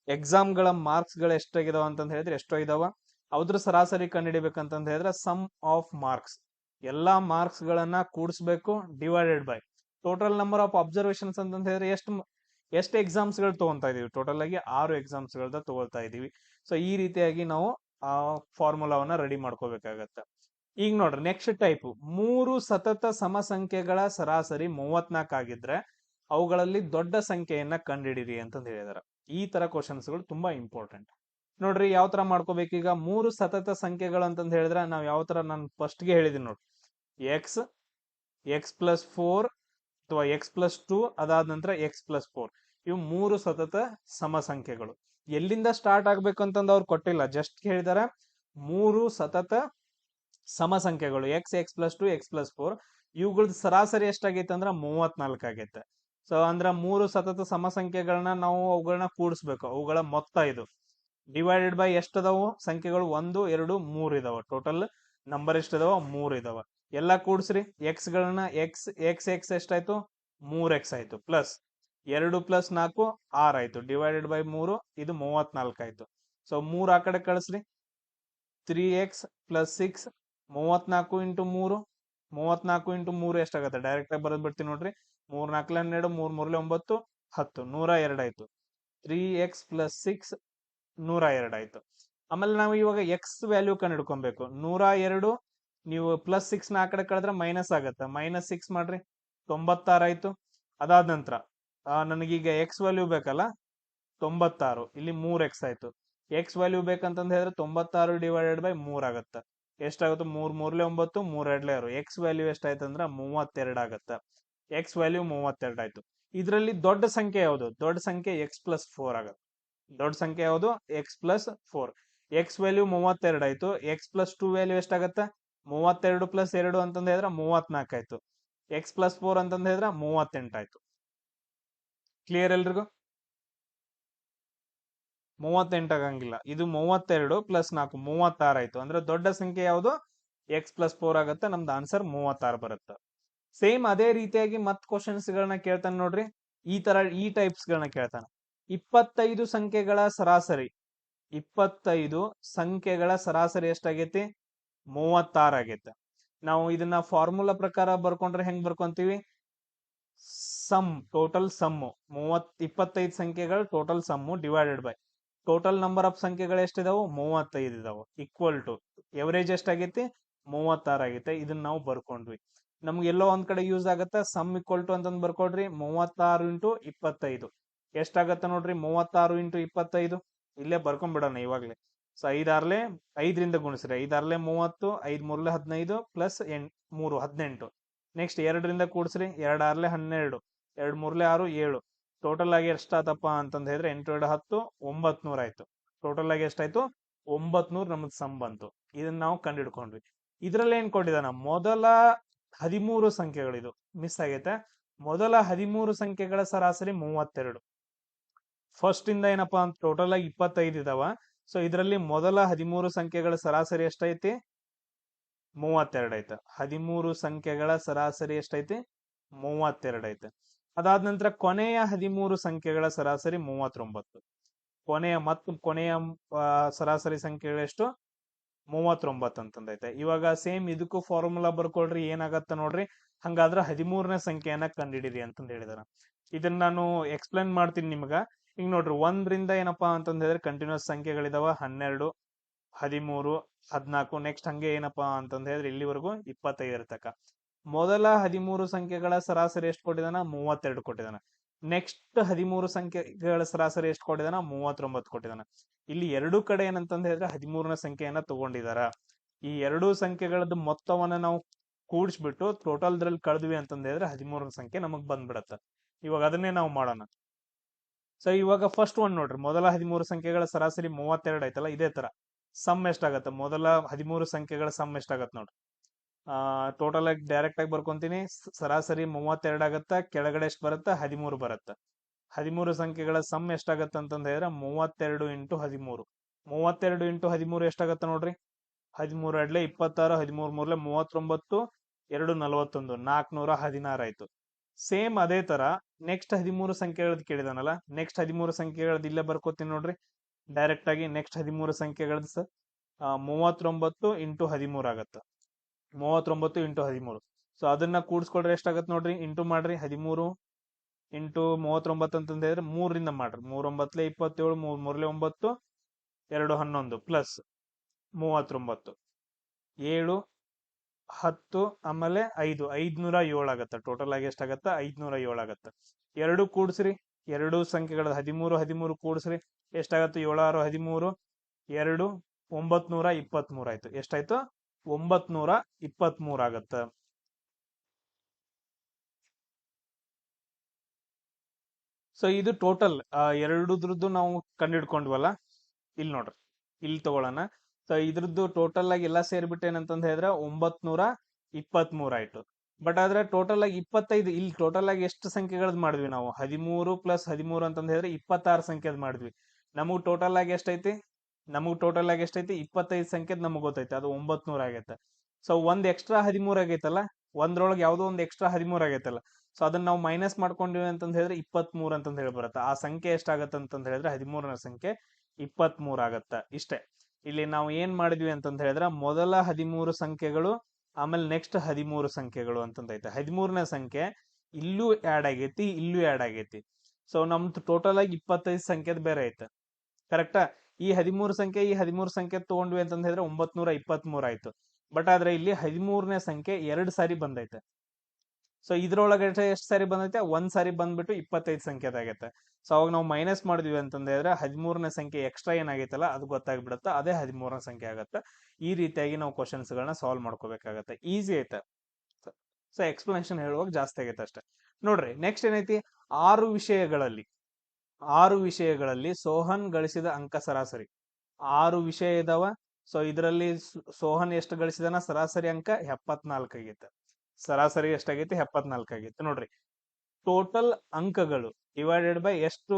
ಎಕ್ಸಾಮ್ ಗಳ ಮಾರ್ಕ್ಸ್ ಗಳು ಎಷ್ಟಾಗಿದಾವ ಅಂತಂದ್ ಹೇಳಿದ್ರೆ ಎಷ್ಟೋ ಇದಾವ. ಅದ್ರ ಸರಾಸರಿ ಕಂಡುಹಿಡಿಬೇಕಂತಂದ್ ಹೇಳಿದ್ರೆ ಸಮ್ ಆಫ್ ಮಾರ್ಕ್ಸ್, ಎಲ್ಲಾ ಮಾರ್ಕ್ಸ್ ಗಳನ್ನ ಕೂಡಿಸ್ಬೇಕು, divided by total number of observations ಅಂತಂದ್ ಹೇಳಿದ್ರೆ ಎಷ್ಟು ಎಕ್ಸಾಮ್ಸ್ ಗಳು ತಗೊಂತಾ ಇದೀವಿ. ಟೋಟಲ್ ಆಗಿ 6 ಎಕ್ಸಾಮ್ಸ್ ಗಳನ್ನ ತಗೊಳ್ತಾ ಇದೀವಿ. ಸೊ ಈ ರೀತಿಯಾಗಿ ನಾವು ಆ ಫಾರ್ಮುಲಾವನ್ನ ರೆಡಿ ಮಾಡ್ಕೋಬೇಕಾಗತ್ತೆ. ಈಗ ನೋಡ್ರಿ, ನೆಕ್ಸ್ಟ್ ಟೈಪ್, 3 ಸತತ ಸಮ ಸಂಖ್ಯೆಗಳ ಸರಾಸರಿ 34 ಆಗಿದ್ರೆ ಅವುಗಳಲ್ಲಿ ದೊಡ್ಡ ಸಂಖ್ಯೆಯನ್ನ ಕಂಡುಹಿಡಿರಿ ಅಂತಂದ್ ಹೇಳಿದಾರೆ. ಈ ತರ ಕ್ವಶನ್ಸ್ ಗಳು ತುಂಬಾ ಇಂಪಾರ್ಟೆಂಟ್. ನೋಡ್ರಿ, ಯಾವ ತರ ಮಾಡ್ಕೋಬೇಕೀಗ. 3 ಸತತ ಸಂಖ್ಯೆಗಳು ಅಂತಂದ್ ಹೇಳಿದ್ರೆ ನಾವ್ ಯಾವ ತರ, ನಾನು ಫಸ್ಟ್ ಗೆ ಹೇಳಿದೀನಿ ನೋಡ್ರಿ, x+4 ಅಥವಾ x+2, ಅದಾದ ನಂತರ x+4, ಇವು 3 ಸತತ ಸಮ ಸಂಖ್ಯೆಗಳು. ಎಲ್ಲಿಂದ ಸ್ಟಾರ್ಟ್ ಆಗ್ಬೇಕು ಅಂತಂದ್ ಅವ್ರು ಕೊಟ್ಟಿಲ್ಲ, ಜಸ್ಟ್ ಹೇಳಿದಾರೆ 3 ಸತತ ಸಮ ಸಂಖ್ಯೆಗಳು x+2 x+4, ಇವುಗಳದ್ದು ಸರಾಸರಿ ಎಷ್ಟಾಗೈತೆ ಅಂದ್ರ 34 ಆಗೈತೆ. ಸೊ ಅಂದ್ರ 3 ಸತತ ಸಮ ಸಂಖ್ಯೆಗಳನ್ನ ನಾವು ಅವುಗಳನ್ನ ಕೂಡಿಸ್ಬೇಕು. ಅವುಗಳ ಮೊತ್ತ ಇದು ಡಿವೈಡೆಡ್ ಬೈ ಎಷ್ಟದಾವು ಸಂಖ್ಯೆಗಳು, 1 2 3 ಇದಾವ. ಟೋಟಲ್ ನಂಬರ್ ಎಷ್ಟಿದಾವ, 3 ಇದಾವ. ಎಲ್ಲಾ ಕೂಡಿಸ್ರಿ. ಎಕ್ಸ್ ಗಳನ್ನ ಎಕ್ಸ್ ಎಷ್ಟಾಯ್ತು, 3x ಆಯ್ತು. ಪ್ಲಸ್ 2 + 4 6 ಆಯ್ತು. ಡಿವೈಡೆಡ್ ಬೈ 3, ಇದು 34 ಆಯ್ತು. ಸೊ 3 ಆ ಕಡೆ ಕಳಿಸ್ರಿ. 3x + 6, 34 × 3, 34 × 3 ಎಷ್ಟಾಗತ್ತೆ, ಡೈರೆಕ್ಟ್ ಆಗಿ ಬರೆದ್ ಬಿಡ್ತೀನಿ ನೋಡ್ರಿ. 3 4 12, 3 3 9, 10, 102 ಆಯ್ತು. 3x + 6 102 ಆಯ್ತು. ಆಮೇಲೆ ನಾವು ಇವಾಗ ಎಕ್ಸ್ ವ್ಯಾಲ್ಯೂ ಕಂಡು ಹಿಡ್ಕೊಬೇಕು. 102 ನೀವು +6 ನ ಆ ಕಡೆ ಕಳೆದ್ರೆ ಮೈನಸ್ ಆಗತ್ತೆ. -6 ಮಾಡ್ರಿ, 96 ಆಯ್ತು. ಅದಾದ ನಂತರ ನನಗೀಗ ಎಕ್ಸ್ ವ್ಯಾಲ್ಯೂ ಬೇಕಲ್ಲ, 96, ಇಲ್ಲಿ 3x ಆಯ್ತು. ಎಕ್ಸ್ ವ್ಯಾಲ್ಯೂ ಬೇಕಂತಂದ್ ಹೇಳಿದ್ರೆ 96 ಡಿವೈಡೆಡ್ ಬೈ 3 ಆಗತ್ತೆ. ಎಷ್ಟಾಗುತ್ತೆ, 3 3 9, 3 2 6. ಎಕ್ಸ್ ವ್ಯಾಲ್ಯೂ ಎಷ್ಟಾಯ್ತು ಅಂದ್ರೆ 32 ಆಗತ್ತೆ. ಎಕ್ಸ್ ವ್ಯಾಲ್ಯೂ 32 ಆಯ್ತು. ಇದರಲ್ಲಿ ದೊಡ್ಡ ಸಂಖ್ಯೆ ಯಾವುದು, ದೊಡ್ಡ ಸಂಖ್ಯೆ x+4 ಆಗತ್ತೆ. ದೊಡ್ಡ ಸಂಖ್ಯೆ ಯಾವುದು, x+4. ಎಕ್ಸ್ ವ್ಯಾಲ್ಯೂ 32 ಆಯ್ತು. x+2 ವ್ಯಾಲ್ಯೂ ಎಷ್ಟಾಗತ್ತೆ, 32 + 2 ಅಂತಂದ್ ಹೇಳಿದ್ರೆ 34 ಆಯ್ತು. x+4 ಅಂತಂದ್ ಹೇಳಿದ್ರೆ 38 ಆಯ್ತು. ಕ್ಲಿಯರ್ ಎಲ್ರಿಗೂ? 38 ಆಗಂಗಿಲ್ಲ, ಇದು 32 + 4 36 ಆಯ್ತು. ಅಂದ್ರೆ ದೊಡ್ಡ ಸಂಖ್ಯೆ ಯಾವುದು, x+4 ಆಗತ್ತೆ. ನಮ್ದು ಆನ್ಸರ್ 36 ಬರುತ್ತೆ. ಸೇಮ್ ಅದೇ ರೀತಿಯಾಗಿ ಮತ್ ಕ್ವಶನ್ಸ್ ಗಳನ್ನ ಕೇಳ್ತಾನೆ ನೋಡ್ರಿ. ಈ ಟೈಪ್ಸ್ ಗಳನ್ನ ಕೇಳ್ತಾನೆ. 25 ಸಂಖ್ಯೆಗಳ ಸರಾಸರಿ, 25 ಸಂಖ್ಯೆಗಳ ಸರಾಸರಿ ಎಷ್ಟಾಗೈತಿ, 36 ಆಗೈತೆ. ನಾವು ಇದನ್ನ ಫಾರ್ಮುಲಾ ಪ್ರಕಾರ ಬರ್ಕೊಂಡ್ರೆ ಹೆಂಗ್ ಬರ್ಕೊಂತೀವಿ, ಸಮ್, ಟೋಟಲ್ ಸಮ್, 25 ಸಂಖ್ಯೆಗಳು total some divided by total number of ಸಂಖ್ಯೆಗಳು ಎಷ್ಟಿದಾವು, 35 ಇದಾವು, ಈಕ್ವಲ್ ಟು ಎವರೇಜ್ ಎಷ್ಟಾಗೈತಿ, 36 ಆಗೈತೆ. ಇದನ್ನ ನಾವು ಬರ್ಕೊಂಡ್ವಿ. ನಮ್ಗೆ ಎಲ್ಲೋ ಒಂದ್ ಕಡೆ ಯೂಸ್ ಆಗತ್ತೆ. ಸಮ್ ಈಕ್ವಲ್ ಟು ಅಂತಂದ್ ಬರ್ಕೊಡ್ರಿ. 36 × 25 ಎಷ್ಟಾಗತ್ತೆ ನೋಡ್ರಿ, 36 × 25. ಇಲ್ಲೇ ಬರ್ಕೊಂಡ್ಬಿಡೋಣ ಇವಾಗ್ಲೇ. ಸೊ 5 6 5ರಿಂದ ಗುಣಿಸ್ರಿ. 5 6 30, 5 3 15 ಪ್ಲಸ್ 3 18. ನೆಕ್ಸ್ಟ್ 2ರಿಂದ ಕೂಡಿಸ್ರಿ. 2 6 12, 2 3 6 7. ಟೋಟಲ್ ಆಗಿ ಎಷ್ಟಾತಪ್ಪ ಅಂತಂದ್ ಹೇಳಿದ್ರೆ 8 2 10, 900 ಆಯ್ತು. ಟೋಟಲ್ ಆಗಿ ಎಷ್ಟಾಯ್ತು, 900 ನಮಗ್ ಸಮ್ ಬಂತು. ಇದನ್ನ ನಾವು ಕಂಡು ಹಿಡ್ಕೊಂಡ್ವಿ. ಇದ್ರಲ್ಲಿ ಏನ್ ಕೊಟ್ಟಿದಾನ, ಮೊದಲ 13 ಸಂಖ್ಯೆಗಳಿದು ಮಿಸ್ ಆಗೈತೆ. ಮೊದಲ 13 ಸಂಖ್ಯೆಗಳ ಸರಾಸರಿ 32. ಫಸ್ಟ್ ಇಂದ ಏನಪ್ಪಾ ಅಂತ ಟೋಟಲ್ ಆಗಿ 25 ಇದಾವ. ಸೊ ಇದರಲ್ಲಿ ಮೊದಲ 13 ಸಂಖ್ಯೆಗಳ ಸರಾಸರಿ ಎಷ್ಟೈತಿ, 32 ಐತೆ. 13 ಸಂಖ್ಯೆಗಳ ಸರಾಸರಿ ಎಷ್ಟೈತಿ, 32 ಐತೆ. ಅದಾದ ನಂತರ ಕೊನೆಯ 13 ಸಂಖ್ಯೆಗಳ ಸರಾಸರಿ 39. ಕೊನೆಯ ಸರಾಸರಿ ಸಂಖ್ಯೆಗಳು ಎಷ್ಟು, 39 ಅಂತಂದೈತೆ. ಇವಾಗ ಸೇಮ್ ಇದಕ್ಕೂ ಫಾರ್ಮುಲಾ ಬರ್ಕೊಳ್ರಿ, ಏನಾಗತ್ತ ನೋಡ್ರಿ. ಹಂಗಾದ್ರ 13ನೇ ಸಂಖ್ಯೆಯನ್ನ ಕಂಡಿಡಿರಿ ಅಂತಂದ್ ಹೇಳಿದಾರ. ಇದನ್ನ ನಾನು ಎಕ್ಸ್ಪ್ಲೇನ್ ಮಾಡ್ತೀನಿ ನಿಮ್ಗ. ಈಗ ನೋಡ್ರಿ, 1ರಿಂದ ಏನಪ್ಪಾ ಅಂತಂದ್ ಹೇಳಿದ್ರೆ ಕಂಟಿನ್ಯೂಸ್ ಸಂಖ್ಯೆಗಳಿದಾವ 12, 13, 14. ನೆಕ್ಸ್ಟ್ ಹಂಗೆ ಏನಪ್ಪಾ ಅಂತಂದ್ ಹೇಳಿದ್ರೆ ಇಲ್ಲಿವರೆಗೂ 25 ತಕ. ಮೊದಲ 13 ಸಂಖ್ಯೆಗಳ ಸರಾಸರಿ ಎಷ್ಟು ಕೊಟ್ಟಿದಾನ, 32 ಕೊಟ್ಟಿದಾನ. ನೆಕ್ಸ್ಟ್ 13 ಸಂಖ್ಯೆಗಳ ಸರಾಸರಿ ಎಷ್ಟು ಕೊಟ್ಟಿದಾನ, 39 ಕೊಟ್ಟಿದಾನ. ಇಲ್ಲಿ ಎರಡೂ ಕಡೆ ಏನಂತಂದ್ ಹೇಳಿದ್ರೆ 13ನೇ ಸಂಖ್ಯೆಯನ್ನ ತಗೊಂಡಿದಾರ. ಈ ಎರಡೂ ಸಂಖ್ಯೆಗಳದ್ದು ಮೊತ್ತವನ್ನ ನಾವು ಕೂಡಿಸ್ಬಿಟ್ಟು ಟೋಟಲ್ ದ್ರಲ್ಲಿ ಕಳೆದ್ವಿ ಅಂತಂದ್ ಹೇಳಿದ್ರೆ 13ನೇ ಸಂಖ್ಯೆ ನಮಗ್ ಬಂದ್ಬಿಡತ್ತ. ಇವಾಗ ಅದನ್ನೇ ನಾವು ಮಾಡೋಣ. ಸೊ ಇವಾಗ ಫಸ್ಟ್ ಒನ್ ನೋಡ್ರಿ, ಮೊದಲ 13 ಸಂಖ್ಯೆಗಳ ಸರಾಸರಿ 32 ಐತಲ್ಲ, ಇದೇ ತರ ಸಮ್ ಎಷ್ಟಾಗತ್ತ, ಮೊದಲ 13 ಸಂಖ್ಯೆಗಳ ಸಮ್ ಎಷ್ಟಾಗತ್ತ ನೋಡ್ರಿ. ಟೋಟಲ್ ಆಗಿ ಡೈರೆಕ್ಟ್ ಆಗಿ ಬರ್ಕೊಂತೀನಿ. ಸರಾಸರಿ 32 ಆಗತ್ತ, ಕೆಳಗಡೆ ಎಷ್ಟು ಬರುತ್ತ, 13 ಬರುತ್ತ. 13 ಸಂಖ್ಯೆಗಳ ಸಮ್ ಎಷ್ಟಾಗತ್ತ ಅಂತಂದ ಹೇಳಿದ್ರೆ 32 ಇಂಟು 13. 32 ಇಂಟು 13 ಎಷ್ಟಾಗತ್ತ ನೋಡ್ರಿ, 13 ಎರಡ್ಲೆ 26, 13 ಮೂರ್ಲೆ 39, 2 41, 416 ಆಯ್ತು. ಸೇಮ್ ಅದೇ ತರ ನೆಕ್ಸ್ಟ್ 13 ಸಂಖ್ಯೆಗಳದ್ದು ಕೇಳಿದಾನಲ್ಲ, ನೆಕ್ಸ್ಟ್ 13 ಸಂಖ್ಯೆಗಳದ್ದು ಇಲ್ಲೇ ಬರ್ಕೋತೀನಿ ನೋಡ್ರಿ ಡೈರೆಕ್ಟ್ ಆಗಿ. ನೆಕ್ಸ್ಟ್ 13 ಸಂಖ್ಯೆಗಳದ್ದು 39 ಇಂಟು 13 ಆಗತ್ತ. 39 ಇಂಟು 13. ಸೊ ಅದನ್ನ ಕೂಡಿಸ್ಕೊಳ್ರಿ ಎಷ್ಟಾಗತ್ತೆ ನೋಡ್ರಿ, ಇಂಟು ಮಾಡ್ರಿ. 13 ಇಂಟು 39 ಅಂತಂದ ಹೇಳಿದ್ರೆ 3ರಿಂದ ಮಾಡ್ರಿ. 3 9 27, 3 3 9, 2 11 ಪ್ಲಸ್ 39, 7 10, ಆಮೇಲೆ 5 507 ಆಗತ್ತ. ಟೋಟಲ್ ಆಗಿ ಎಷ್ಟಾಗತ್ತ, 507 ಆಗತ್ತ. ಎರಡು ಕೂಡಿಸ್ರಿ, ಎರಡು ಸಂಖ್ಯೆಗಳ 13 13 ಕೂಡಿಸ್ರಿ ಎಷ್ಟಾಗತ್ತ, 7 6 13, 2 923 ಆಯ್ತು. ಎಷ್ಟಾಯ್ತು, 923 ಆಗತ್ತ. ಸೊ ಇದು ಟೋಟಲ್ ಎರಡುದ್ರದ್ದು ನಾವು ಕಂಡಿಡ್ಕೊಂಡ್ವಲ್ಲ. ಇಲ್ಲಿ ನೋಡ್ರಿ, ಇಲ್ಲಿ ತಗೊಳ್ಳೋಣ. ಸೊ ಇದ್ರದ್ದು ಟೋಟಲ್ ಆಗಿ ಎಲ್ಲ ಸೇರ್ಬಿಟ್ಟು ಏನಂತಂದ್ ಹೇಳಿದ್ರೆ 923 ಆಯ್ತು. ಬಟ್ ಆದ್ರೆ ಟೋಟಲ್ ಆಗಿ 25, ಇಲ್ಲಿ ಟೋಟಲ್ ಆಗಿ ಎಷ್ಟು ಸಂಖ್ಯೆಗಳದ್ ಮಾಡಿದ್ವಿ ನಾವು, 13 ಪ್ಲಸ್ 13 ಅಂತಂದ್ ಹೇಳಿದ್ರೆ 26 ಸಂಖ್ಯೆದ್ ಮಾಡಿದ್ವಿ. ನಮಗ್ ಟೋಟಲ್ ಆಗಿ ಎಷ್ಟೈತಿ, 25 ಸಂಖ್ಯೆದ್ ನಮಗ್ ಗೊತ್ತೈತಿ, ಅದು 900 ಆಗೈತೆ. ಸೊ ಒಂದ್ ಎಕ್ಸ್ಟ್ರಾ 13 ಆಗೈತಲ್ಲ, ಒಂದ್ರೊಳಗೆ ಯಾವ್ದೋ ಒಂದ್ ಎಕ್ಸ್ಟ್ರಾ 13 ಆಗೈತಲ್ಲ. ಸೊ ಅದನ್ನ ನಾವು ಮೈನಸ್ ಮಾಡ್ಕೊಂಡಿವಿ ಅಂತಂದ್ ಹೇಳಿದ್ರೆ 23 ಅಂತಂದ್ ಹೇಳಿ ಬರುತ್ತೆ. ಆ ಸಂಖ್ಯೆ ಎಷ್ಟಾಗತ್ತ ಅಂತಂದ್ ಹೇಳಿದ್ರೆ 13ನೇ ಸಂಖ್ಯೆ 23 ಆಗತ್ತ. ಇಷ್ಟೇ. ಇಲ್ಲಿ ನಾವು ಏನ್ ಮಾಡಿದ್ವಿ ಅಂತಂದ್ ಹೇಳಿದ್ರೆ ಮೊದಲ 13 ಸಂಖ್ಯೆಗಳು, ಆಮೇಲೆ ನೆಕ್ಸ್ಟ್ 13 ಸಂಖ್ಯೆಗಳು ಅಂತಂದೈತೆ. 13ನೇ ಸಂಖ್ಯೆ ಇಲ್ಲೂ ಆಡ್ ಆಗೈತಿ, ಇಲ್ಲೂ ಆಡ್ ಆಗೈತಿ. ಸೊ ನಮ್ದು ಟೋಟಲ್ ಆಗಿ 25 ಸಂಖ್ಯೆದ್ ಬೇರೆ ಐತೆ. ಕರೆಕ್ಟಾ? ಈ 13 ಸಂಖ್ಯೆ ಈ 13 ಸಂಖ್ಯೆ ತಗೊಂಡ್ವಿ ಅಂತಂದ್ ಹೇಳಿದ್ರೆ 923 ಆಯ್ತು. ಬಟ್ ಆದ್ರೆ ಇಲ್ಲಿ 13ನೇ ಸಂಖ್ಯೆ 2 ಸಾರಿ ಬಂದೈತೆ. ಸೊ ಇದ್ರೊಳಗೆ ಎಷ್ಟು ಸಾರಿ ಬಂದೈತೆ, ಒಂದ್ ಸಾರಿ ಬಂದ್ಬಿಟ್ಟು 25 ಸಂಖ್ಯೆದಾಗೈತೆ. ಸೊ ಅವಾಗ ನಾವು ಮೈನಸ್ ಮಾಡಿದ್ವಿ ಅಂತಂದ್ ಹೇಳಿದ್ರೆ 13ನೇ ಸಂಖ್ಯೆ ಎಕ್ಸ್ಟ್ರಾ ಏನಾಗೈತಲ್ಲ ಅದು ಗೊತ್ತಾಗ್ಬಿಡುತ್ತೆ, ಅದೇ 13ನೇ ಸಂಖ್ಯೆ ಆಗತ್ತೆ. ಈ ರೀತಿಯಾಗಿ ನಾವು ಕ್ವಶನ್ಸ್ ಗಳನ್ನ ಸಾಲ್ವ್ ಮಾಡ್ಕೋಬೇಕಾಗತ್ತೆ. ಈಸಿ ಐತೆ. ಸೊ ಎಕ್ಸ್ಪ್ಲನೇಷನ್ ಹೇಳುವಾಗ ಜಾಸ್ತಿ ಆಗೈತೆ ಅಷ್ಟೇ. ನೋಡ್ರಿ ನೆಕ್ಸ್ಟ್ ಏನೈತಿ, 6 ವಿಷಯಗಳಲ್ಲಿ ಸೋಹನ್ ಗಳಿಸಿದ ಅಂಕ ಸರಾಸರಿ. 6 ವಿಷಯ ಇದಾವ. ಸೊ ಇದರಲ್ಲಿ ಸೋಹನ್ ಎಷ್ಟು ಗಳಿಸಿದಾನ, ಸರಾಸರಿ ಅಂಕ 74 ಆಗೈತೆ. ಸರಾಸರಿ ಎಷ್ಟಾಗೈತಿ, 74 ಆಗೈತೆ. ನೋಡ್ರಿ, ಟೋಟಲ್ ಅಂಕಗಳು ಡಿವೈಡೆಡ್ ಬೈ ಎಷ್ಟು